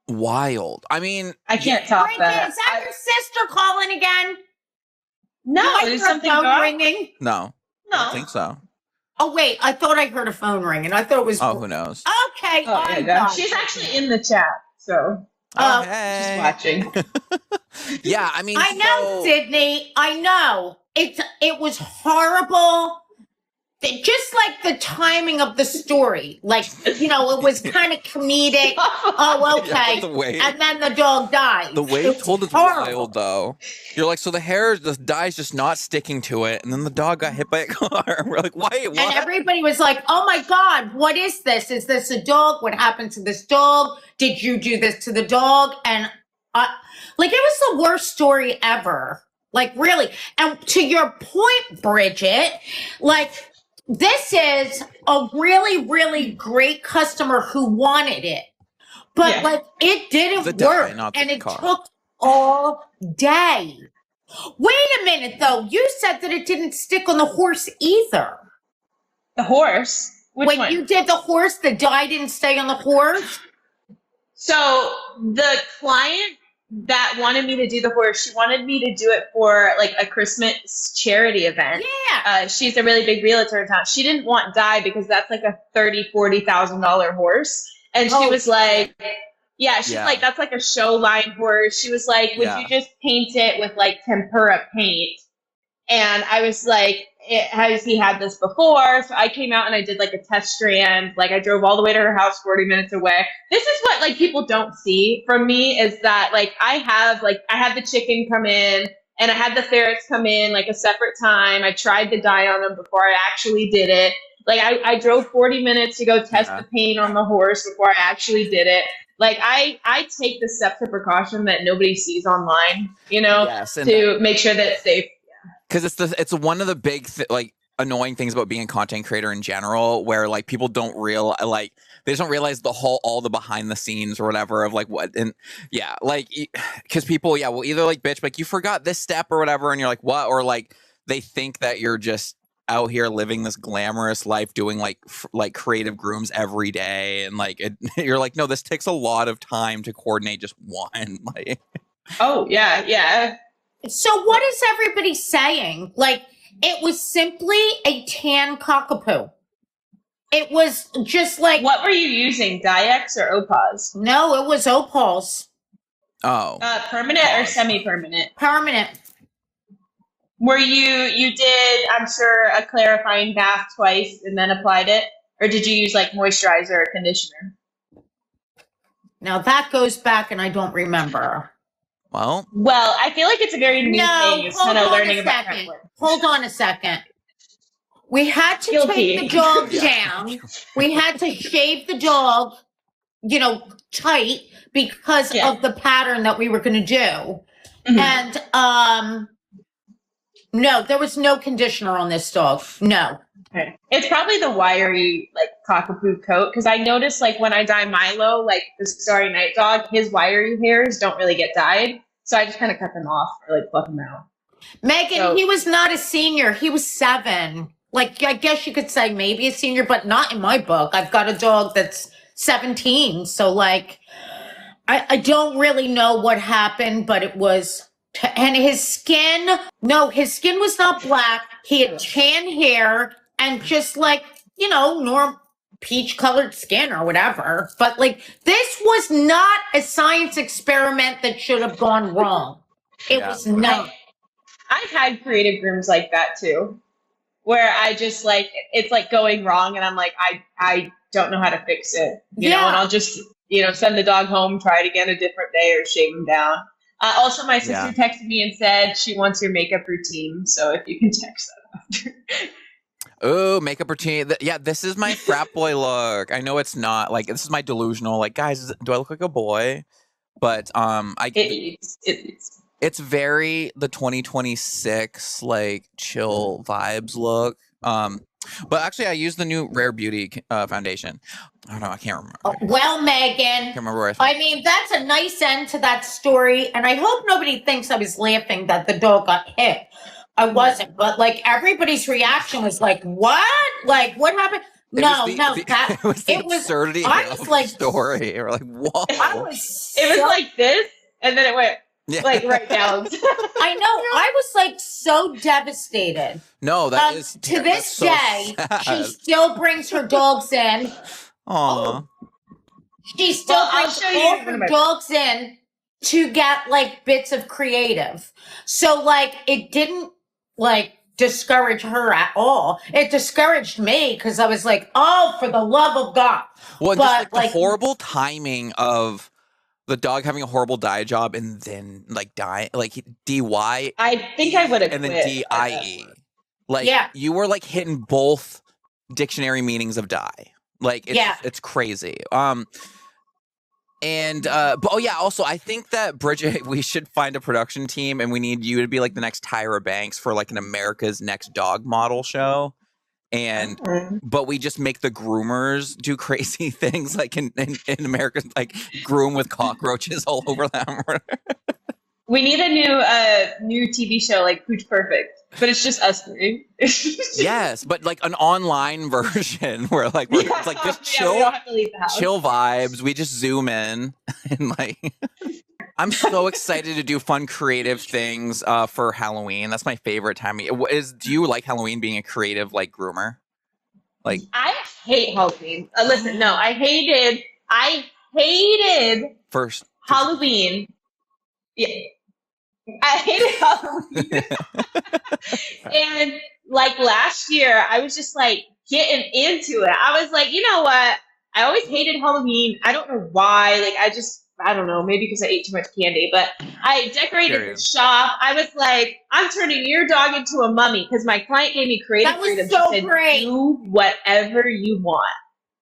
wild. I mean, I can't top that. Is that your sister calling again? No, there's something ringing. No, I don't think so. Oh wait, I thought I heard a phone ringing. I thought it was. Oh, who knows? Okay. She's actually in the chat, so hey. she's watching. Yeah, I mean, I know, Sydney. I know. It was horrible. Just like the timing of the story, like, it was kind of comedic. Oh, okay. Yeah, and then the dog died. The way you told it's wild, though. You're like, so the dye's just not sticking to it, and then the dog got hit by a car. We're like, wait, what? And everybody was like, oh my God, what is this? Is this a dog? What happened to this dog? Did you do this to the dog? And it was the worst story ever. Like, really. And to your point, Bridget, like, this is a really, really great customer who wanted it. But, like, it didn't work. And it took all day. Wait a minute, though. You said that it didn't stick on the horse either. The horse? Which one? You did the horse, the dye didn't stay on the horse? So, the client that wanted me to do the horse, she wanted me to do it for like a Christmas charity event. Yeah. She's a really big realtor in town. She didn't want dye because that's like a $30,000-$40,000 horse. And she was like, she's like, that's like a show line horse. She was like, would you just paint it with like tempera paint? And I was like, has he had this before? So I came out and I did like a test strand. Like I drove all the way to her house 40 minutes away. This is what like people don't see from me is that like I had the chicken come in and I had the ferrets come in like a separate time. I tried the dye on them before I actually did it. Like I drove 40 minutes to go test the paint on the horse before I actually did it. Like I take the steps of precaution that nobody sees online, to make sure that it's safe. Because it's one of the big annoying things about being a content creator in general, where like people don't they just don't realize all the behind the scenes or whatever of like what and because people will either like bitch like you forgot this step or whatever and you're like what, or like they think that you're just out here living this glamorous life doing like creative grooms every day and like you're like no, this takes a lot of time to coordinate just one like. Oh yeah. So what is everybody saying? Like, it was simply a tan cockapoo. It was just like... What were you using, Dyex or Opals? No, it was Opals. Oh. Permanent or semi-permanent? Permanent. Were you did, I'm sure, a clarifying bath twice and then applied it? Or did you use like moisturizer or conditioner? Now that goes back and I don't remember. Well, I feel like it's a very new thing. It's kind of learning about that. Hold on a second. We had to take the dog down. We had to shave the dog, tight because of the pattern that we were going to do. Mm-hmm. And no, there was no conditioner on this dog. No. Okay. It's probably the wiry like cockapoo coat because I noticed like when I dye Milo, like the Starry Night dog, his wiry hairs don't really get dyed, so I just kind of cut them off or like pluck them out. Megan, So- he was not a senior. He was 7. Like, I guess you could say maybe a senior, but not in my book. I've got a dog that's 17. So, like, I don't really know what happened, but it was, and his skin was not black. He had tan hair and just like, normal peach colored skin or whatever. But like, this was not a science experiment that should have gone wrong. It was not. I've had creative grooms like that too, where I just like, it's like going wrong and I'm like, I don't know how to fix it, you know, and I'll just, send the dog home, try it again a different day or shave him down. Also, my sister texted me and said she wants your makeup routine. So if you can text that after. Oh, makeup routine. Yeah, this is my frat boy look. I know it's not like, this is my delusional, like, guys, do I look like a boy? But it's very the 2026 like chill vibes look. But actually, I use the new Rare Beauty foundation. I don't know. I can't remember. Well, Megan, Can't remember where I mean, that's a nice end to that story. And I hope nobody thinks I was laughing that the dog got hit. I wasn't. But like everybody's reaction was like, what? Like, what happened? It was the absurdity of the story. We're like, whoa. It was like this, and then it went like right down. I know. I was like so devastated. No, that is to this day. She still brings her dogs in. Aww. She still brings all her dogs in to get like bits of creative. So like it didn't like discourage her at all. It discouraged me because I was like, oh, for the love of God. Well, but just like the horrible timing of the dog having a horrible dye job and then like die, like DY. I think I would have and then DIE. Like you were like hitting both dictionary meanings of die. Like it's crazy. Also I think that Bridgit, we should find a production team and we need you to be like the next Tyra Banks for like an America's Next Dog model show. And but we just make the groomers do crazy things like in America, like groom with cockroaches all over them. We need a new TV show like Pooch Perfect, but it's just us three. Yes, but like an online version where like it's like just chill, we don't have to leave the house. Chill vibes. We just zoom in and like. I'm so excited to do fun, creative things for Halloween. That's my favorite time. Do you like Halloween being a creative like groomer? Like I hate Halloween. Listen, no, I hated first Halloween. Yeah. I hated Halloween. And like last year, I was just like getting into it. I was like, you know what? I always hated Halloween. I don't know why. Like, I don't know, maybe because I ate too much candy, but I decorated the shop. I was like, I'm turning your dog into a mummy because my client gave me creative freedom. So she said, great. do whatever you want.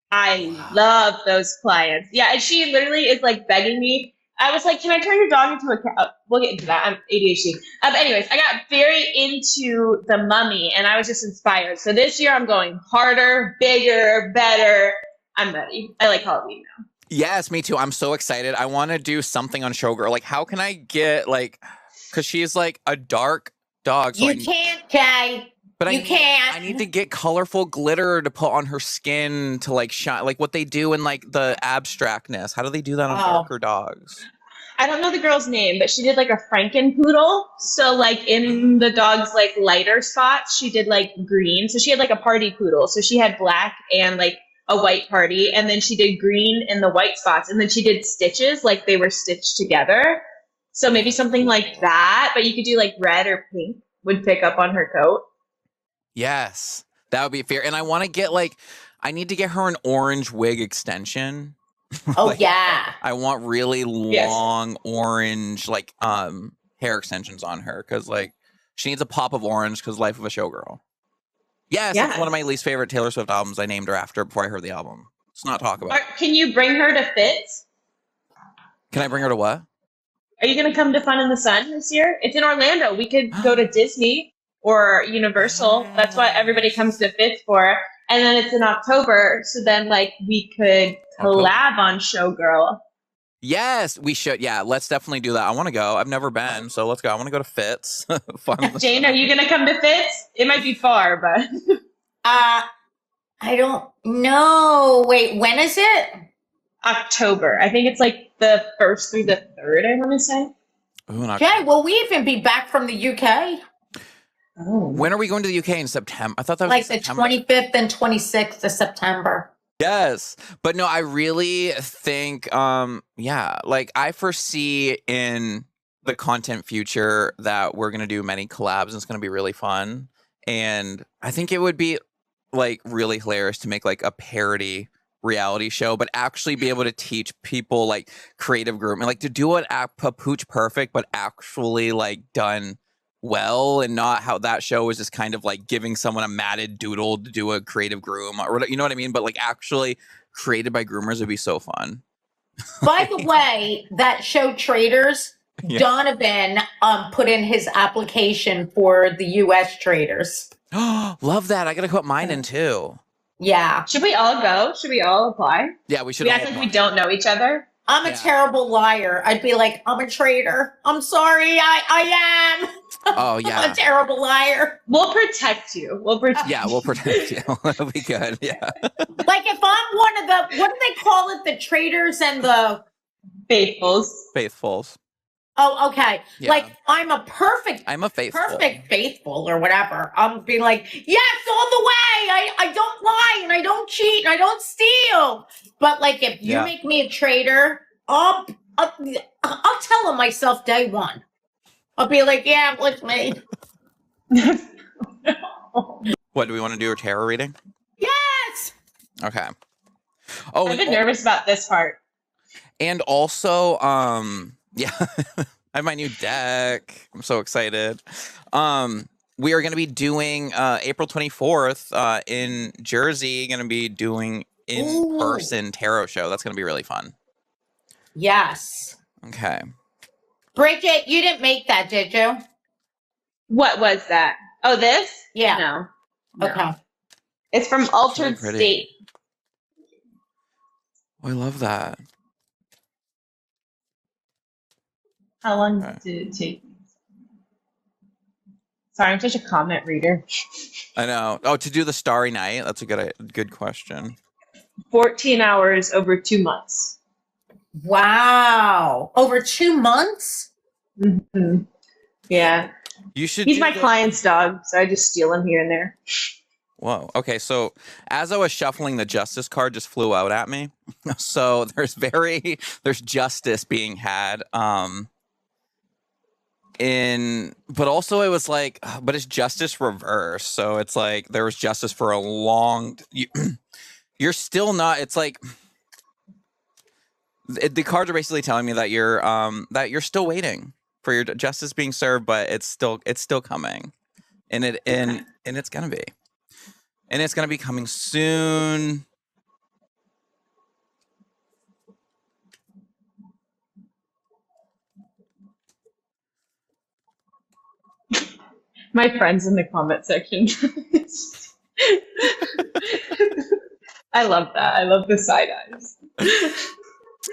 I love those clients. Yeah, and she literally is like begging me. I was like, can I turn your dog into a cat? We'll get into that. I'm ADHD. Anyways, I got very into the mummy and I was just inspired. So this year I'm going harder, bigger, better. I'm ready. I like Halloween now. Yes, me too. I'm so excited. I want to do something on Showgirl. Like, how can I get like, because she's like a dark dog. So you can't, Jay. But I need to get colorful glitter to put on her skin to like shine, like what they do in like the abstractness. How do they do that on darker dogs? I don't know the girl's name, but she did like a Frankenpoodle. So like in the dog's like lighter spots, she did like green. So she had like a party poodle. So she had black and like a white party, and then she did green in the white spots, and then she did stitches like they were stitched together. So maybe something like that, but you could do like red or pink would pick up on her coat. Yes, that would be fair. And I want to get like, I need to get her an orange wig extension. Oh like, yeah. I want really long orange like hair extensions on her because like she needs a pop of orange because Life of a Showgirl. Yes, it's one of my least favorite Taylor Swift albums. I named her after before I heard the album. Let's not talk about it. Can you bring her to Fitz? Can I bring her to what? Are you going to come to Fun in the Sun this year? It's in Orlando. We could go to Disney or Universal. That's what everybody comes to Fitz for. And then it's in October. So then like we could collab on Showgirl. Yes, we should. Yeah, let's definitely do that. I want to go. I've never been, so let's go. I want to go to Fitz. Fun. Jane, are you going to come to Fitz? It might be far, but I don't know. Wait, when is it? October. I think it's like the 1st through the 3rd, I want to say. Ooh, Jay, will we even be back from the UK? Oh. When are we going to the UK in September? I thought that was Like the September. 25th and 26th of September. Yes. But no, I really think, like I foresee in the content future that we're going to do many collabs and it's going to be really fun. And I think it would be like really hilarious to make like a parody reality show, but actually be able to teach people like creative grooming, like to do it at Pooch Perfect, but actually like done well, and not how that show was just kind of like giving someone a matted doodle to do a creative groom, or you know what I mean? But like actually created by groomers would be so fun. By the way, that show Traders, Yeah. Donovan put in his application for the US Traders. Love that. I gotta put mine in too. Yeah. Should we all go? Should we all apply? Yeah, we should. We all act like apply. we don't know each other. I'm a terrible liar. I'd be like, I'm a trader. I'm sorry, I am. Oh I'm yeah. a terrible liar. We'll protect you. We'll protect Yeah, we'll protect you. It'll be good. Yeah. Like if I'm one of the, what do they call it? The traders and the, faithfuls. Faithfuls. oh, okay. Yeah. Like I'm a perfect faithful or whatever. I'm being like, yes, all the way. I don't lie and I don't cheat and I don't steal. But like if you make me a trader, I'll tell them myself day one. I'll be like, yeah, it was me. What do we want to do? A tarot reading? Yes. Okay. Oh, I'm a bit nervous about this part. and also, yeah, I have my new deck. I'm so excited. We are going to be doing April 24th in Jersey. Going to be doing in-person tarot show. That's going to be really fun. Yes. Okay. Bridgit, you didn't make that, did you? What was that? Oh, this? Yeah. No. Okay. It's from Altered pretty. State. Oh, I love that. How long Okay. did it take? Sorry, I'm such a comment reader. I know. Oh, to do the Starry Night? That's a good question. 14 hours over 2 months. Wow. Over 2 months? Mm-hmm. Yeah. You should. He's my client's dog, so I just steal him here and there. Whoa. Okay. So as I was shuffling, the justice card just flew out at me. So there's justice being had. But also it was like, but it's justice reverse. So it's like there was justice for a long. You're still not. It's like the cards are basically telling me that you're still waiting for your justice being served, but it's still coming, and it's gonna be. And it's going to be coming soon. My friends in the comment section. I love that. I love the side eyes.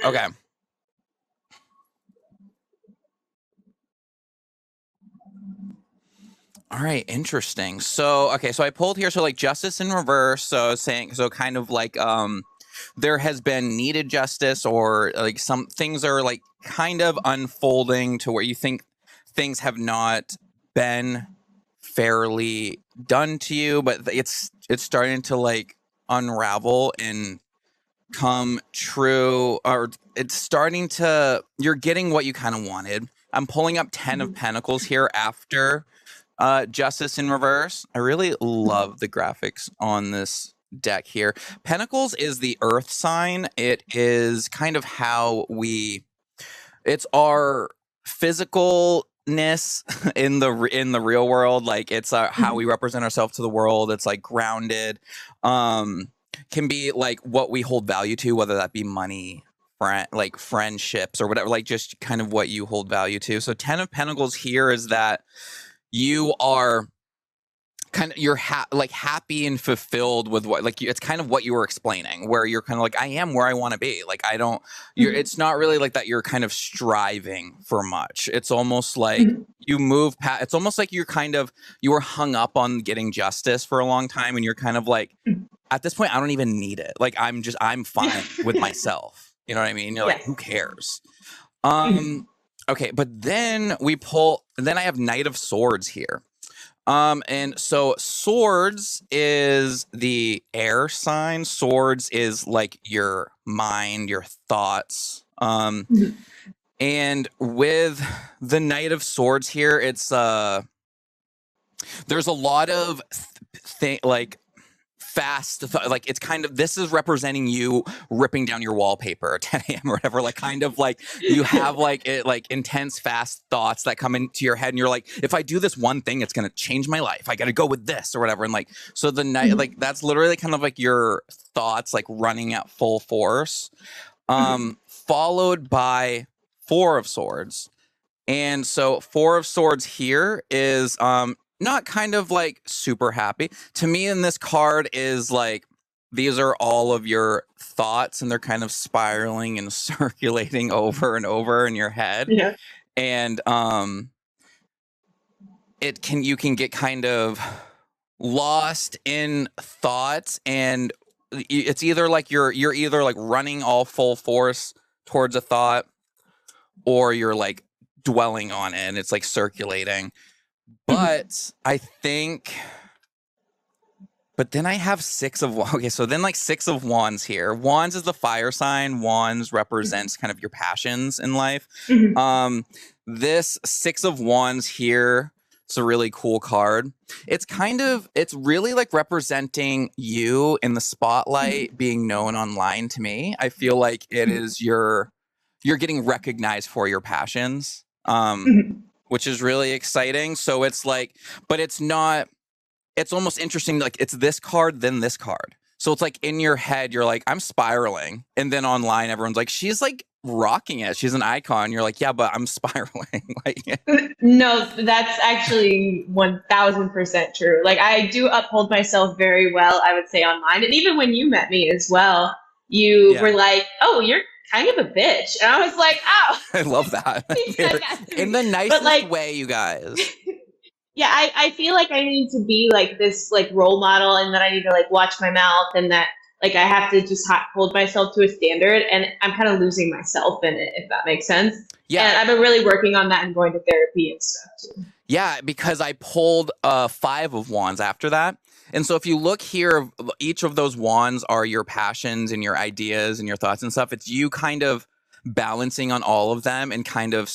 Okay. All right, interesting. So, okay, so I pulled here, so like justice in reverse. So kind of like there has been needed justice, or like some things are like kind of unfolding to where you think things have not been fairly done to you, but it's starting to like unravel and come true, or it's starting to, you're getting what you kind of wanted. I'm pulling up 10 of Pentacles here after Justice in reverse. I really love the graphics on this deck here. Pentacles is the earth sign. It is kind of how it's our physicalness in the real world. Like it's how we represent ourselves to the world. It's like grounded. Can be like what we hold value to, whether that be money, like friendships or whatever, like just kind of what you hold value to. So 10 of Pentacles here is that you are kind of, you're like happy and fulfilled with what, like, it's kind of what you were explaining, where you're kind of like, I am where I want to be. Like, it's not really like that you're kind of striving for much. It's almost like you move past, it's almost like you were hung up on getting justice for a long time. And you're kind of like, at this point, I don't even need it. Like, I'm fine with myself. You know what I mean? You're like, who cares? Okay. But then I have Knight of Swords here. And so Swords is the air sign. Swords is like your mind, your thoughts. And with the Knight of Swords here, it's there's a lot of like like, it's kind of, this is representing you ripping down your wallpaper at 10 a.m. or whatever, like, kind of like you have like intense fast thoughts that come into your head, and you're like, if I do this one thing, it's going to change my life. I got to go with this or whatever. And like, so the night, like, that's literally kind of like your thoughts, like, running at full force, followed by Four of Swords. And so Four of Swords here is, not kind of like super happy. To me, in this card is like, these are all of your thoughts, and they're kind of spiraling and circulating over and over in your head. Yeah. And you can get kind of lost in thoughts, and it's either like you're either like running all full force towards a thought, or you're like dwelling on it and it's like circulating. But but then I have Six of Wands. Okay, so then like Six of Wands here. Wands is the fire sign. Wands represents kind of your passions in life. This Six of Wands here, it's a really cool card. It's really like representing you in the spotlight, being known online to me. I feel like it is you're getting recognized for your passions. Which is really exciting. So it's like, but it's not, it's almost interesting. Like, it's this card, then this card. So it's like in your head, you're like, I'm spiraling. And then online, everyone's like, she's like rocking it. She's an icon. You're like, yeah, but I'm spiraling. Like, no, that's actually 1000% true. Like, I do uphold myself very well, I would say, online. And even when you met me as well, you were like, oh, you're kind of a bitch. And I was like, oh. I love that. In the nicest way, you guys. Yeah, I feel like I need to be like this like role model, and that I need to like watch my mouth, and that like I have to just hold myself to a standard, and I'm kind of losing myself in it, if that makes sense. Yeah. And I've been really working on that and going to therapy and stuff too. Yeah, because I pulled Five of Wands after that. And so if you look here, each of those wands are your passions and your ideas and your thoughts and stuff. It's you kind of balancing on all of them, and kind of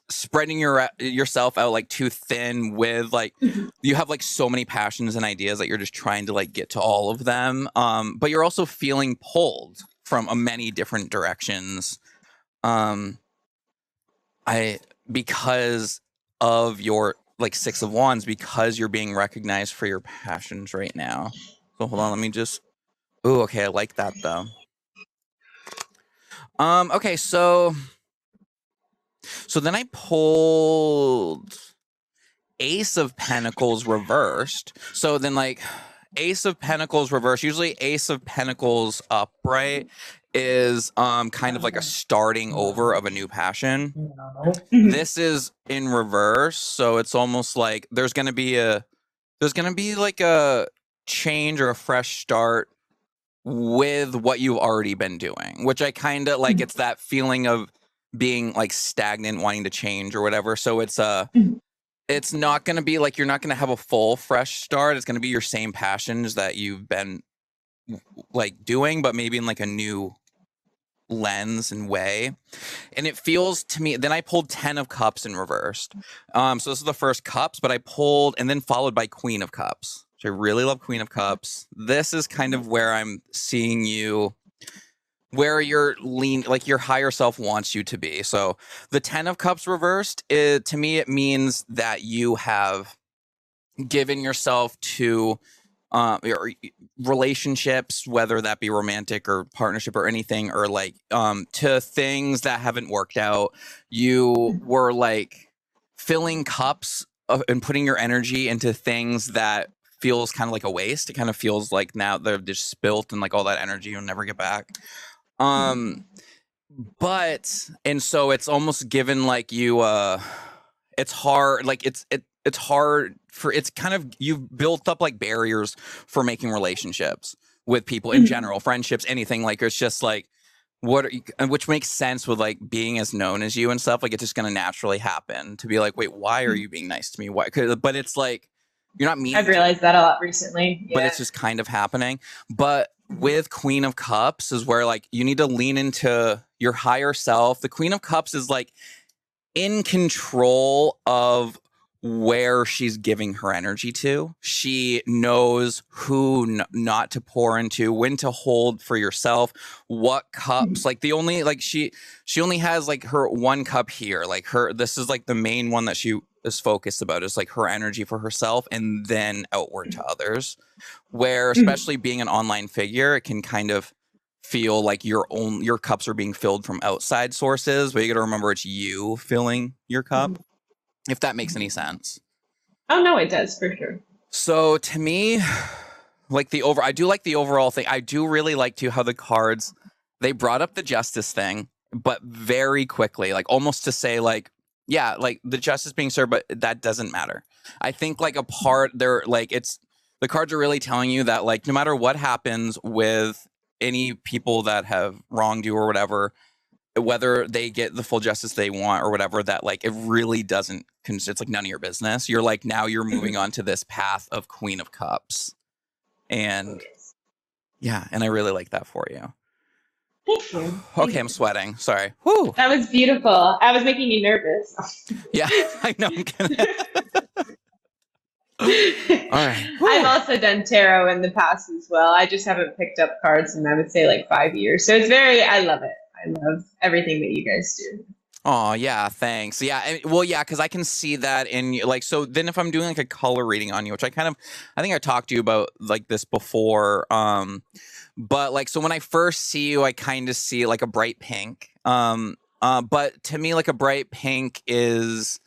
spreading yourself out like too thin with like, you have like so many passions and ideas that you're just trying to like get to all of them. But you're also feeling pulled from many different directions. Because of your like Six of Wands, because you're being recognized for your passions right now. So hold on, let me just, okay, I like that though. Okay, so then I pulled Ace of Pentacles reversed. So then like Ace of Pentacles reversed, usually Ace of Pentacles upright is kind of like a starting over of a new passion. This is in reverse, so it's almost like there's gonna be like a change or a fresh start with what you've already been doing, which I kind of like. It's that feeling of being like stagnant, wanting to change or whatever. So it's not gonna be like, you're not gonna have a full fresh start. It's gonna be your same passions that you've been like doing, but maybe in like a new lens and way. And it feels to me, then I pulled 10 of Cups in reversed. So this is the first Cups, but I pulled, and then followed by Queen of Cups, which I really love. Queen of Cups. This is kind of where I'm seeing you, where you're like your higher self wants you to be. So the 10 of Cups reversed, to me, it means that you have given yourself to relationships, whether that be romantic or partnership or anything, or like to things that haven't worked out. You were like filling cups and putting your energy into things that feels kind of like a waste. It kind of feels like now they're just spilt and like all that energy you'll never get back. But and so it's almost given like you it's hard, like it's hard for, it's kind of, you've built up like barriers for making relationships with people in general, friendships, anything. Like it's just like, what are you, which makes sense with like being as known as you and stuff. Like it's just gonna naturally happen to be like, wait, why are you being nice to me? Why? But it's like, you're not mean. I've realized that a lot recently. But it's just kind of happening. But with Queen of Cups is where like you need to lean into your higher self. The Queen of Cups is like in control of where she's giving her energy to. She knows who not to pour into, when to hold for yourself, what cups. Like the only, like she only has like her one cup here. Like this is like the main one that she is focused about, is like her energy for herself and then outward to others. Where especially being an online figure, it can kind of feel like your cups are being filled from outside sources, but you got to remember it's you filling your cup. If that makes any sense. Oh no, it does for sure. So to me, like I do like the overall thing. I do really like how the cards, they brought up the justice thing, but very quickly, like almost to say like, yeah, like the justice being served, but that doesn't matter. I think like a part there, like the cards are really telling you that like, no matter what happens with any people that have wronged you or whatever, whether they get the full justice they want or whatever, that like, it really doesn't, it's like none of your business. You're like, now you're moving on to this path of Queen of Cups. And yeah, and I really like that for you. Thank you. Okay, I'm sweating. Sorry. Whew. That was beautiful. I was making you nervous. Yeah, I know. I'm gonna... All right. I've also done tarot in the past as well. I just haven't picked up cards in, I would say, like 5 years. So I love it. I love everything that you guys do. Oh, yeah, thanks. Yeah, well, yeah, because I can see that in you. Like, so then if I'm doing like a color reading on you, which I think I talked to you about like this before. But like, so when I first see you, I kind of see like a bright pink. But to me, like a bright pink is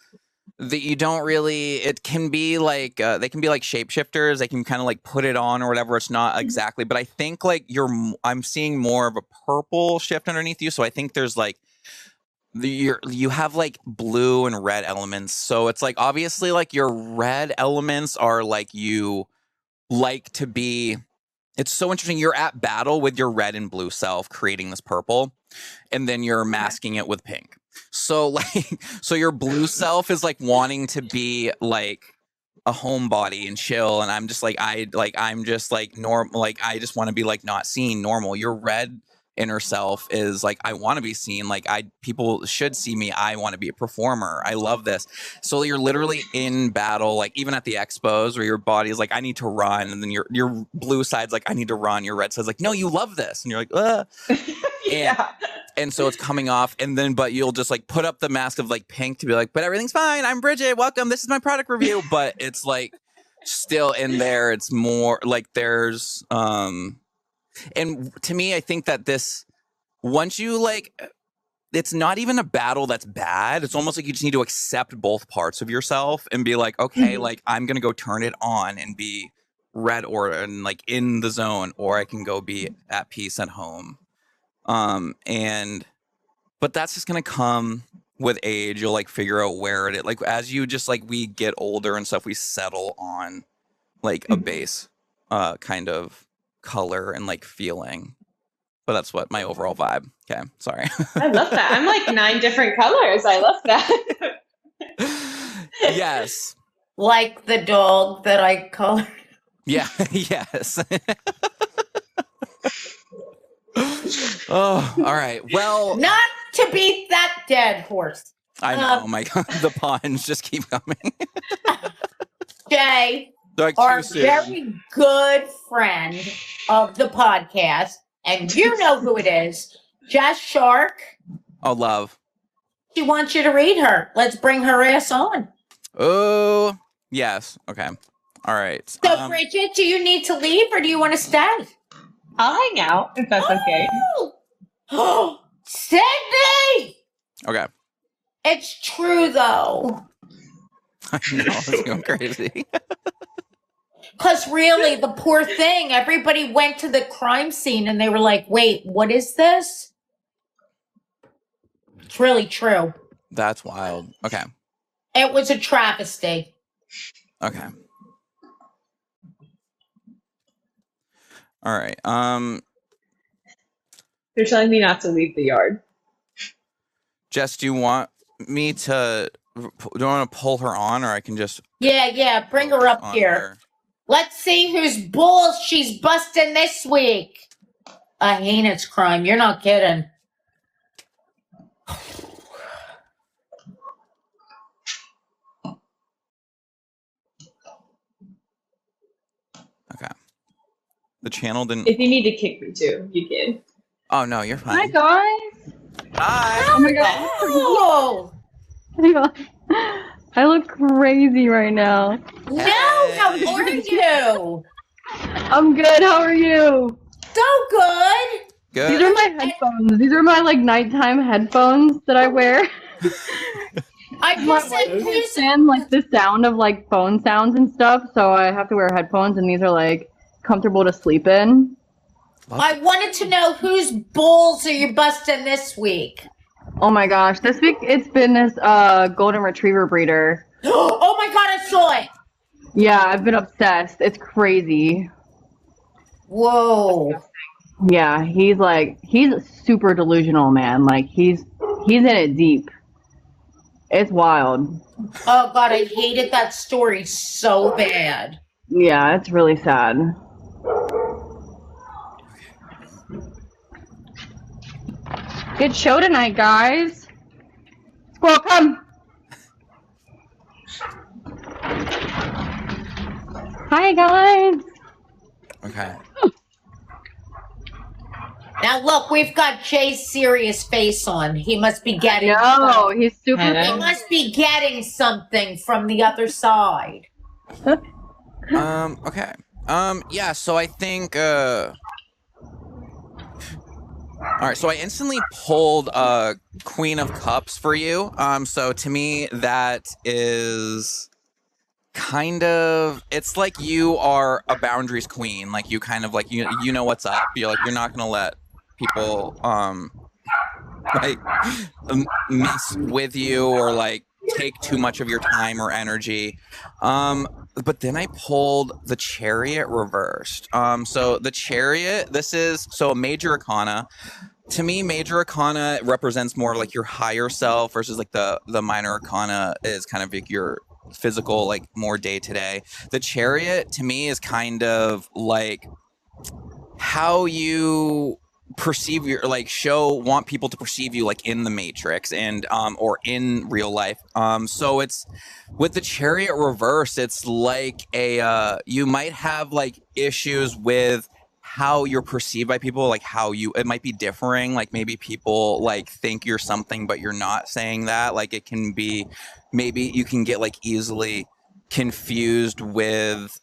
that you don't really, it can be like, they can be like shapeshifters. They can kind of like put it on or whatever. It's not exactly, but I think like I'm seeing more of a purple shift underneath you. So I think there's like, you have like blue and red elements. So it's like, obviously like your red elements are like, you like to be, it's so interesting. You're at battle with your red and blue self, creating this purple, and then you're masking it with pink. So like, so your blue self is like wanting to be like a homebody and chill. And I'm just like, I'm just like normal. Like, I just want to be like not seen normal. Your red inner self is like, I want to be seen. Like people should see me. I want to be a performer. I love this. So you're literally in battle, like even at the expos where your body is like, I need to run. And then your blue side's like, I need to run. Your red side's like, no, you love this. And you're like, Yeah. And so it's coming off, and then, but you'll just like put up the mask of like pink to be like, but everything's fine. I'm Bridgit. Welcome. This is my product review. But it's like still in there. It's more like there's, and to me, I think that once you like, it's not even a battle that's bad. It's almost like you just need to accept both parts of yourself and be like, okay, like I'm going to go turn it on and be red and like in the zone, or I can go be at peace at home. But that's just going to come with age. You'll like figure out where it, like, as you just like, we get older and stuff, we settle on like a base, kind of color and like feeling. But that's what my overall vibe. Okay. Sorry. I love that. I'm like 9 different colors. I love that. Yes. Like the dog that I colored. Yeah. Yes. Oh, all right. Well, Not to beat that dead horse. I know. My God, the puns just keep coming. Jay, Like our very good friend of the podcast, and you know who it is, Jess Shark. Oh, love. She wants you to read her. Let's bring her ass on. Oh, yes. Okay. All right. So, Bridgit, do you need to leave or do you want to stay? I'll hang out if that's okay. Oh, Sydney! Okay. It's true, though. I know, it's going crazy. Because really, the poor thing, everybody went to the crime scene and they were like, wait, what is this? It's really true. That's wild. Okay. It was a travesty. Okay. All right. They're telling me not to leave the yard. Jess, do you want me to? Do you want to pull her on, or I can just? Yeah. Bring her up here. Her? Let's see whose balls she's busting this week. A heinous crime. You're not kidding. Okay. The channel didn't. If you need to kick me too, you can. Oh no, you're fine. Hi guys. Hi. Oh my god. Oh, I look crazy right now. no, how are you? I'm good. How are you? So good. Good. These are my headphones. These are my like nighttime headphones that I wear. I My just wife said, can't stand like the sound of like phone sounds and stuff, so I have to wear headphones, and these are like comfortable to sleep in. I wanted to know whose balls are you busting this week? Oh my gosh, this week it's been this golden retriever breeder. Oh my god, I saw it. Yeah, I've been obsessed. It's crazy. Whoa. Yeah, he's super delusional, man. Like he's in it deep. It's wild. Oh god, I hated that story so bad. Yeah, it's really sad. Good show tonight, guys. Squirrel, come. Hi, guys. Okay. Now look, we've got Jay's serious face on. He must be getting No, he's super. He must be getting something from the other side. Okay. Yeah, so I think all right, so I instantly pulled Queen of Cups for you. So to me that is kind of, it's like you are a boundaries queen. Like you kind of like you know what's up. You're like, you're not going to let people like mess with you or like take too much of your time or energy. But then I pulled the Chariot reversed. So the Chariot, this is so a major arcana. To me, major arcana represents more like your higher self versus like the minor arcana is kind of like your physical, like more day to day. The Chariot to me is kind of like how you perceive your want people to perceive you like in the Matrix and or in real life. So it's with the Chariot reverse, it's like a you might have like issues with how you're perceived by people, like how it might be differing, like maybe people like think you're something but you're not saying that. Like it can be, maybe you can get like easily confused with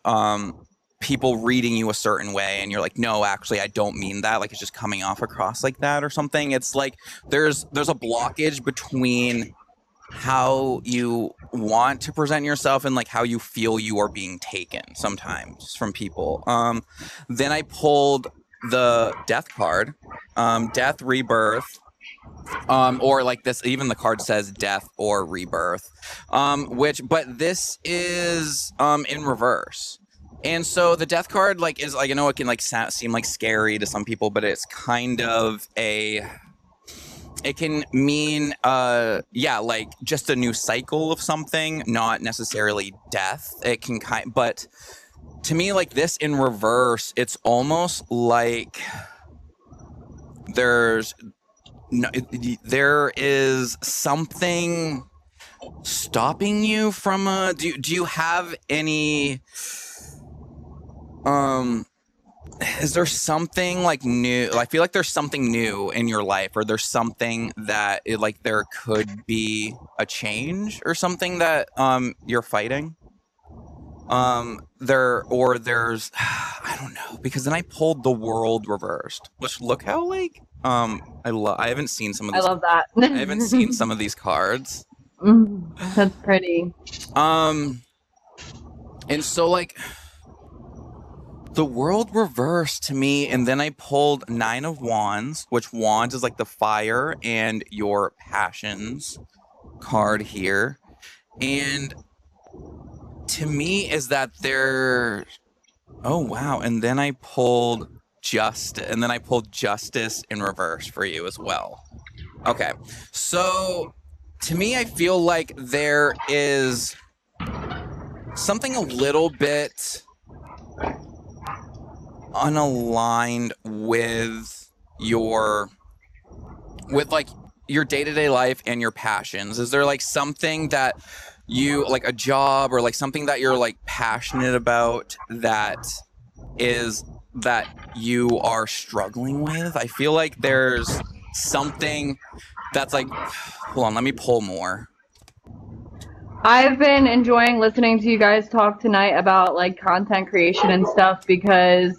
people reading you a certain way and you're like, no, actually I don't mean that, like it's just coming off across like that or something. It's like there's a blockage between how you want to present yourself and like how you feel you are being taken sometimes from people. Then I pulled the Death card, Death, Rebirth, or like this, even the card says Death or Rebirth, but this is in reverse. And so the Death card like is like, I know it can like seem like scary to some people, but it's kind of it can mean like just a new cycle of something, not necessarily death. It can but to me, like this in reverse, it's almost like there is something stopping you from do you have any is there something like new? I feel like there's something new in your life, or there's something that like there could be a change or something that you're fighting. There's I don't know, because then I pulled the World reversed. Which look how like I haven't seen some of these. I love that. I haven't seen some of these cards. That's pretty. And so like the world reversed to me, and then I pulled 9 of Wands, which Wands is like the fire and your passions card here. And to me is that there, oh wow, and then I pulled justice in reverse for you as well. Okay, so to me I feel like there is something a little bit unaligned with your day-to-day life and your passions. Is there like something that you like, a job or like something that you're like passionate about that you are struggling with? I feel like there's something that's like, hold on, let me pull more. I've been enjoying listening to you guys talk tonight about like content creation and stuff, because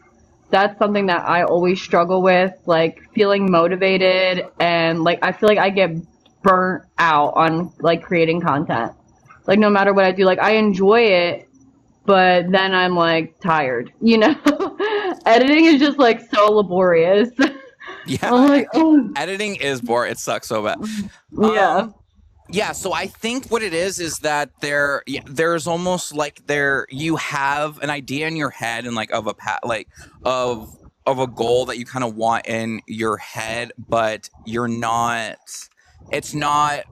that's something that I always struggle with, like feeling motivated, and like I feel like I get burnt out on like creating content. Like no matter what I do, like I enjoy it, but then I'm like tired, you know? Editing is just like so laborious. Yeah, I'm like, oh. Editing is boring. It sucks so bad. Yeah. Yeah, so I think what it is that there's almost like you have an idea in your head and like of a goal that you kind of want in your head, but it's not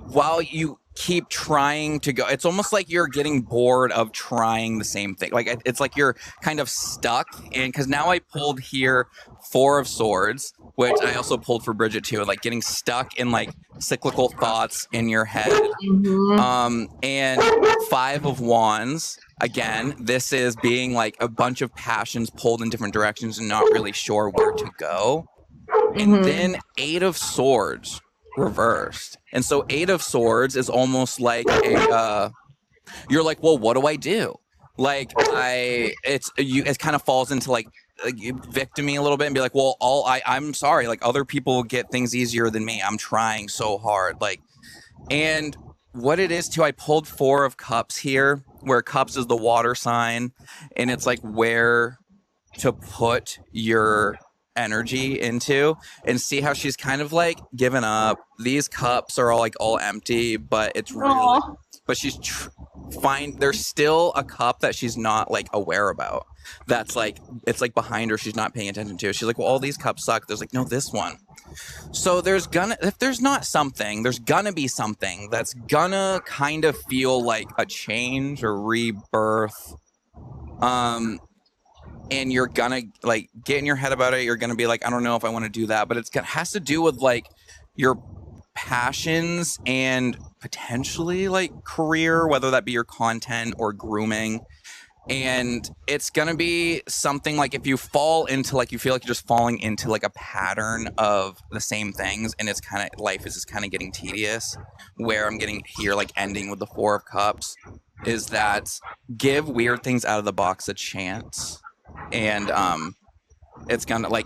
while you keep trying to go, it's almost like you're getting bored of trying the same thing. Like it's like you're kind of stuck in, because now I pulled here 4 of Swords, which I also pulled for Bridgit too, like getting stuck in like cyclical thoughts in your head. And 5 of Wands, again, this is being like a bunch of passions pulled in different directions and not really sure where to go. And then 8 of Swords reversed. And so 8 of Swords is almost like you're like, well, what do I do? Like it kind of falls into like victimy a little bit and be like, well, I'm sorry, like other people get things easier than me. I'm trying so hard. Like, and what it is too, I pulled 4 of Cups here, where Cups is the water sign, and it's like where to put your energy into, and see how she's kind of like given up. These cups are all empty, but it's really, but she's there's still a cup that she's not like aware about, that's like, it's like behind her, she's not paying attention to. She's like, well, all these cups suck. There's like, no, this one. So if there's not something, there's gonna be something that's gonna kind of feel like a change or rebirth. And you're gonna like get in your head about it. You're gonna be like, I don't know if I want to do that, but it has to do with like your passions and potentially like career, whether that be your content or grooming. And it's gonna be something like, if you fall into like, you feel like you're just falling into like a pattern of the same things, and it's kind of, life is just kind of getting tedious, where I'm getting here like ending with the 4 of Cups, is that give weird things out of the box a chance. And it's gonna like,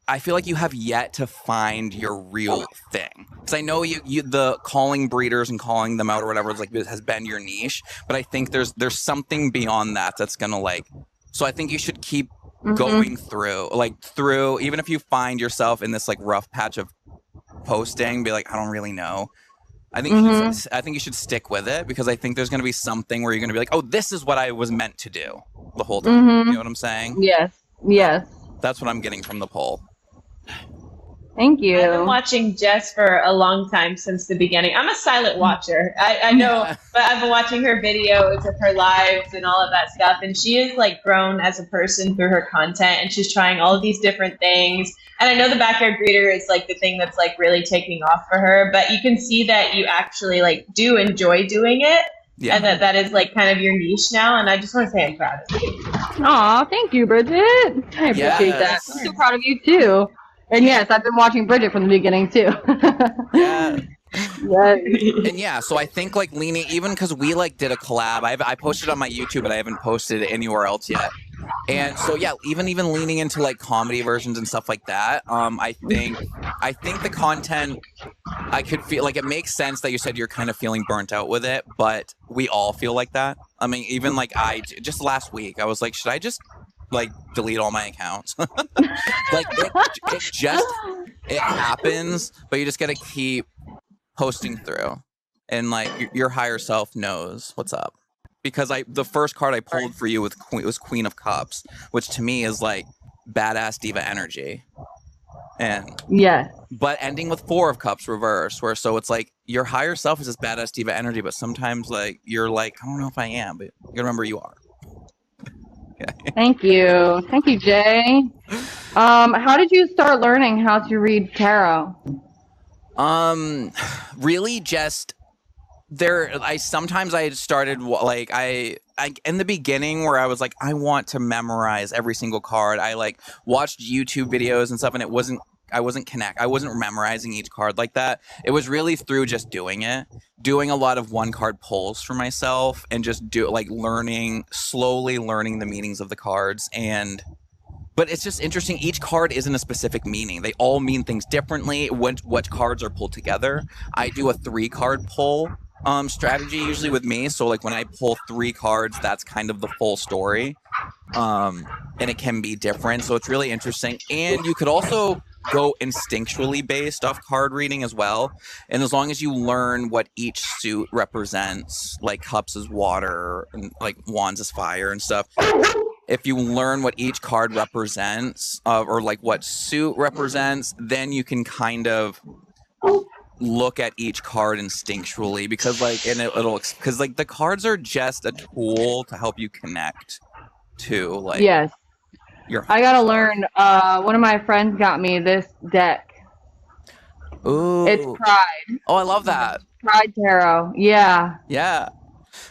I feel like you have yet to find your real thing, because I know you the calling breeders and calling them out or whatever is like, has been your niche, but I think there's something beyond that's gonna like, so I think you should keep going through even if you find yourself in this like rough patch of posting, be like, I don't really know. I think you should stick with it, because I think there's going to be something where you're going to be like, oh, this is what I was meant to do the whole time. You know what I'm saying? Yes. That's what I'm getting from the poll. Thank you. I've been watching Jess for a long time, since the beginning. I'm a silent watcher. I know, but I've been watching her videos of her lives and all of that stuff. And she is like grown as a person through her content, and she's trying all of these different things. And I know the backyard breeder is like the thing that's like really taking off for her, but you can see that you actually like do enjoy doing it. Yeah. And that is like kind of your niche now. And I just want to say I'm proud of you. Aw, thank you, Bridget. I appreciate that. I'm so proud of you too. And yes, I've been watching Bridget from the beginning too. Yeah. Yeah. And yeah, so I think like leaning, even because we like did a collab, I posted on my YouTube, but I haven't posted it anywhere else yet. And so yeah, even leaning into like comedy versions and stuff like that. I think the content I could feel like it makes sense that you said you're kind of feeling burnt out with it, but we all feel like that. I mean, even like just last week, I was like, should I just like delete all my accounts? Like it happens, but you just got to keep posting through, and like your higher self knows what's up. Because the first card I pulled for you was Queen of Cups, which to me is like badass diva energy. And Yes. but ending with Four of Cups reverse, so it's like your higher self is this badass diva energy, but sometimes like you're like, I don't know if I am, but you remember you are. Okay. Thank you, Jay. How did you start learning how to read tarot? Really just sometimes I started like I in the beginning where I was like, I want to memorize every single card. I like watched YouTube videos and stuff, and I wasn't memorizing each card like that. It was really through just doing a lot of one card pulls for myself, and just slowly learning the meanings of the cards. But it's just interesting. Each card isn't a specific meaning. They all mean things differently. What cards are pulled together. I do a 3-card pull strategy usually with me. So like when I pull 3 cards, that's kind of the full story. And it can be different. So it's really interesting. And you could also go instinctually based off card reading as well. And as long as you learn what each suit represents, like cups is water and like wands is fire and stuff. If you learn what each card represents, or like what suit represents, then you can kind of look at each card instinctually, because like, and because like the cards are just a tool to help you connect to like. Yes. I gotta learn. One of my friends got me this deck. Ooh. It's Pride. Oh, I love that. Pride Tarot. Yeah. Yeah.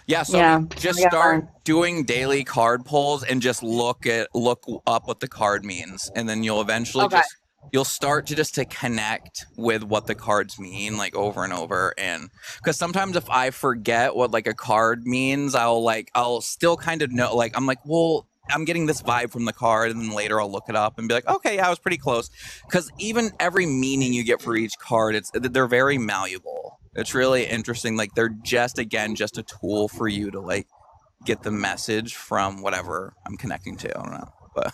Yeah, so just start doing daily card pulls and just look up what the card means, and then you'll eventually you'll start to connect with what the cards mean, like over and over. And because sometimes if I forget what like a card means, I'll still kind of know, like I'm like, well, I'm getting this vibe from the card, and then later I'll look it up and be like, okay, yeah, I was pretty close. Because even every meaning you get for each card, they're very malleable. It's really interesting. Like they're just a tool for you to like get the message from whatever I'm connecting to. I don't know. But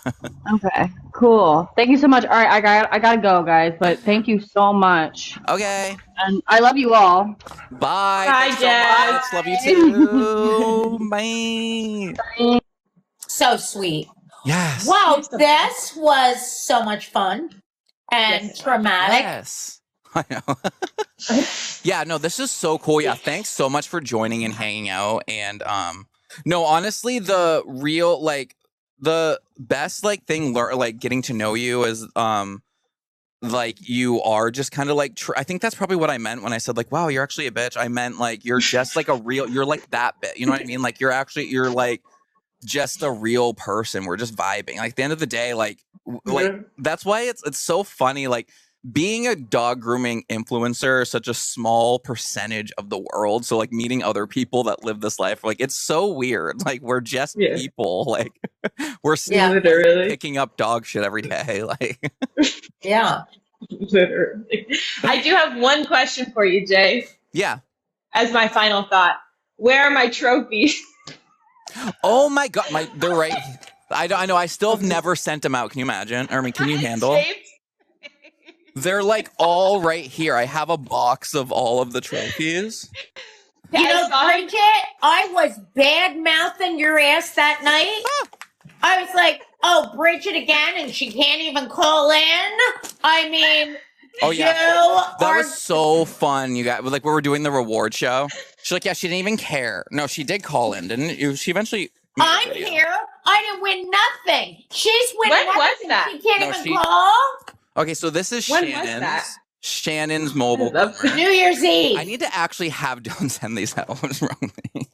okay, cool. Thank you so much. All right, I gotta go, guys. But thank you so much. Okay. And I love you all. Bye. Bye, Jess. So love you too. Bye. Bye. So sweet. Yes. Wow, this was so much fun and traumatic. Yes. I know. Yeah, no, this is so cool. Yeah, thanks so much for joining and hanging out. And no, honestly, the best like thing like getting to know you is like you are just kind of like I think that's probably what I meant when I said like, wow, you're actually a bitch. I meant like you're just like you're like that bit. You know what I mean? Like you're like just a real person. We're just vibing. Like at the end of the day, like that's why it's so funny. Like being a dog grooming influencer is such a small percentage of the world. So like meeting other people that live this life, like it's so weird. Like we're just people. Like we're still literally picking up dog shit every day. Like yeah, literally. I do have one question for you, Jay. Yeah. As my final thought, where are my trophies? Oh my god, they're right. I know. I still have never sent them out. Can you imagine? I mean, can you handle? They're like all right here. I have a box of all of the trophies. You know, Bridgit, I was bad mouthing your ass that night. I was like, oh, Bridgit again, and she can't even call in. I mean, oh yeah, that was so fun. You got like we were doing the reward show. She's like, yeah, she didn't even care. No, she did call in, didn't you? She eventually. I'm here. I didn't win nothing. She's winning when was everything. that? She can't even call. Okay, so this is when was that? Shannon's mobile. New Year's Eve. I need to actually have Dylan send these out. What's wrong with me?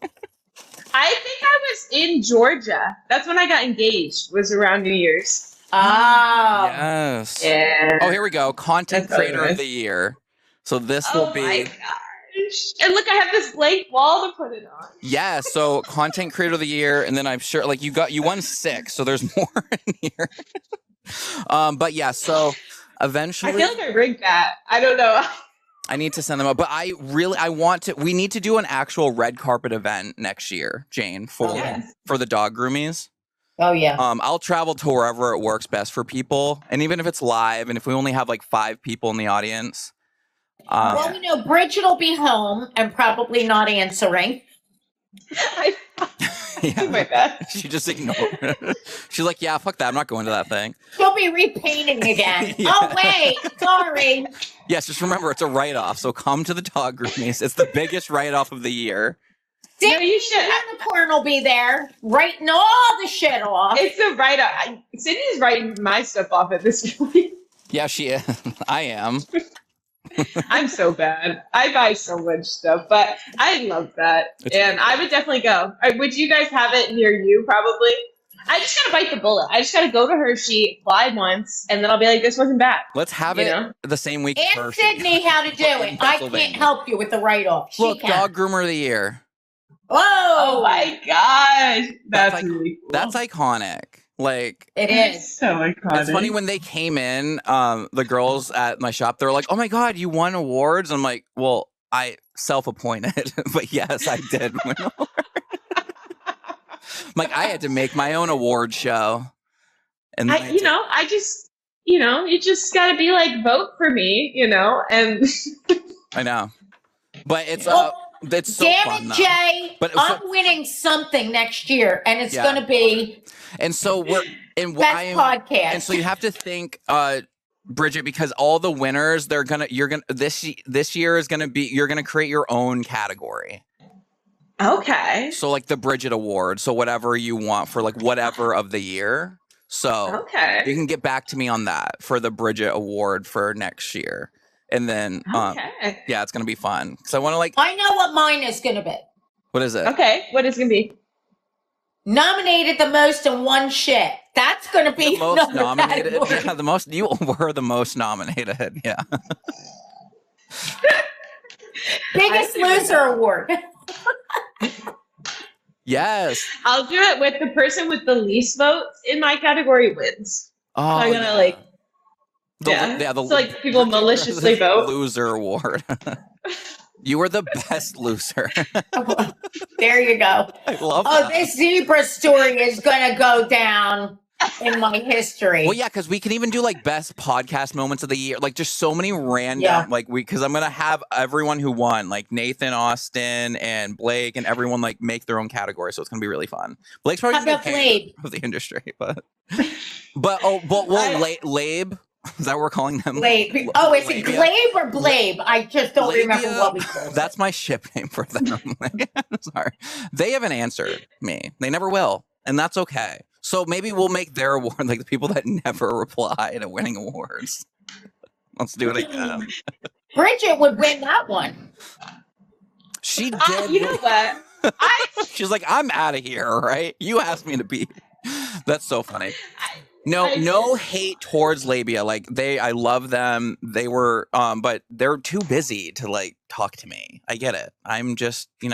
I think I was in Georgia. That's when I got engaged. Was around New Year's. Oh. Yes. Yeah. Oh, here we go. Content creator of the year. So this will be. Oh my gosh! And look, I have this blank wall to put it on. Yeah. So content creator of the year, and then I'm sure like you won 6, so there's more in here. But yeah. So eventually, I feel like I rigged that. I don't know. I need to send them up, but I want to. We need to do an actual red carpet event next year, Jane, for the dog groomies. Oh yeah. I'll travel to wherever it works best for people, and even if it's live, and if we only have like 5 people in the audience. Well, Bridgit will be home and probably not answering. Oh my bad. She just ignored. She's like, yeah, fuck that. I'm not going to that thing. She'll be repainting again. Oh wait, sorry. Yes, just remember it's a write-off. So come to the dog groomies. It's the biggest write-off of the year. No, you should. Unicorn will be there, writing all the shit off. It's a write-off. Cindy's writing my stuff off at this point. Yeah, she is. I am. I'm so bad. I buy so much stuff, but I love that. And I would definitely go. Would you guys have it near you, probably? I just got to bite the bullet. I just got to go to Hershey, fly once, and then I'll be like, this wasn't bad. Let's have it the same week. Ask Sydney how to do it. I can't help you with the write-off. Look, Dog Groomer of the Year. Whoa! Oh my gosh. That's really cool. That's iconic. Like, it is so iconic. It's funny when they came in, the girls at my shop, they were like, oh my God, you won awards? I'm like, well, I self-appointed, but yes, I did win awards. Like, I had to make my own award show. And you just got to be like, vote for me, and I know. But it's it's so damn fun, it, though. Jay! But I'm winning something next year, and it's going to be and so we're in best podcast. And so you have to think, Bridgit, because all the winners, this year is gonna be, you're gonna create your own category. Okay. So like the Bridgit Award, so whatever you want for like whatever of the year. So you can get back to me on that for the Bridgit Award for next year. And then, yeah, it's going to be fun. So I want to I know what mine is going to be. What is it? Okay. What is it going to be? Nominated the most in one shit. That's going to be the most nominated. Category. Yeah, you were the most nominated. Yeah. Biggest loser award. Yes. I'll do it with the person with the least votes in my category wins. Oh, so I'm going to so like people maliciously vote. Loser award. You were the best loser. There you go. I love that. This zebra story is going to go down in my history. Well, yeah, because we can even do like best podcast moments of the year. Like just so many random, because I'm going to have everyone who won, like Nathan, Austin, and Blake, and everyone like make their own category. So it's going to be really fun. Blake's probably going to be of the industry, but Labe. Is that what we're calling them? Glabe. Oh, is it Glabe or Blabe? I just don't remember what we call it. That's my ship name for them. Sorry. They haven't answered me. They never will. And that's okay. So maybe we'll make their award like the people that never reply to winning awards. Let's do it again. Bridgit would win that one. She did. You know what? She's like, I'm out of here, right? You asked me to be. That's so funny. No hate towards Labia. Like I love them. They were, but they're too busy to like talk to me. I get it. I'm just, They're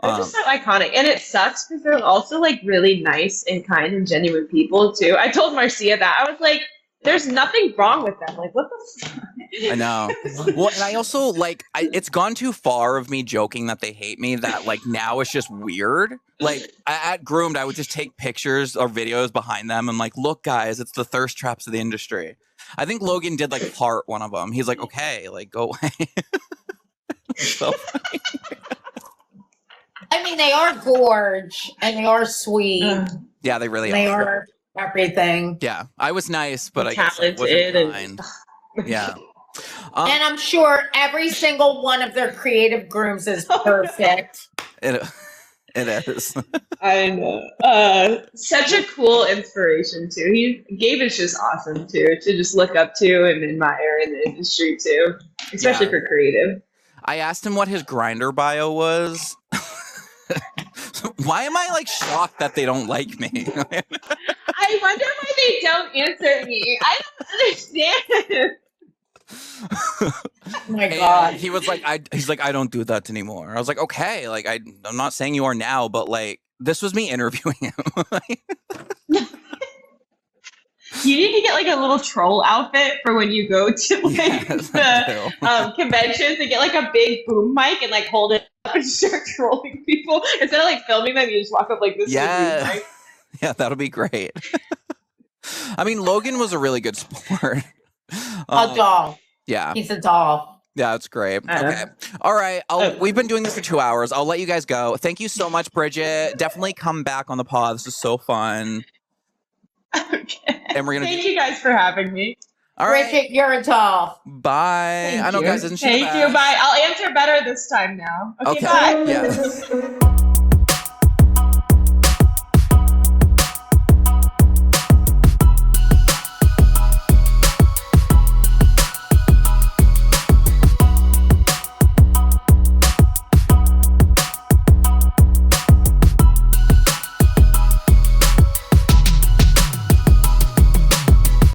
just so iconic, and it sucks because they're also like really nice and kind and genuine people too. I told Marcia that I was like, "There's nothing wrong with them." Like, what the fuck? I know. Well, and I also it's gone too far of me joking that they hate me. That like now it's just weird. Like at Groomed, I would just take pictures or videos behind them and like, look, guys, it's the thirst traps of the industry. I think Logan did like part one of them. He's like, okay, like go away. So funny. I mean, they are gorge and they are sweet. Yeah, they really They are everything. Yeah, I was nice, but I guess talented I wasn't kind. Yeah. And I'm sure every single one of their creative grooms is perfect. It is. I know. Such a cool inspiration too. Gabe is just awesome too, to just look up to and admire in the industry too, especially for creative. I asked him what his Grindr bio was. Why am I like shocked that they don't like me? I wonder why they don't answer me. I don't understand. Oh my God. He was like, he's like, I don't do that anymore. I was like, okay, like I'm not saying you are now, but like this was me interviewing him. You need to get like a little troll outfit for when you go to like the conventions and get like a big boom mic and like hold it up and start trolling people. Instead of like filming them, you just walk up like this. Yeah. With a boom mic. Yeah, that'll be great. I mean, Logan was a really good sport. A doll. Yeah. He's a doll. Yeah, that's great. Okay. All right. We've been doing this for 2 hours. I'll let you guys go. Thank you so much, Bridgit. Definitely come back on the pod. This is so fun. Okay. And we're gonna Thank you guys for having me. All right. Bridgit, you're a doll. Bye. Thank I know, you. guys. Isn't she Thank the you. best? Bye. I'll answer better this time now. Okay. Bye. Yeah.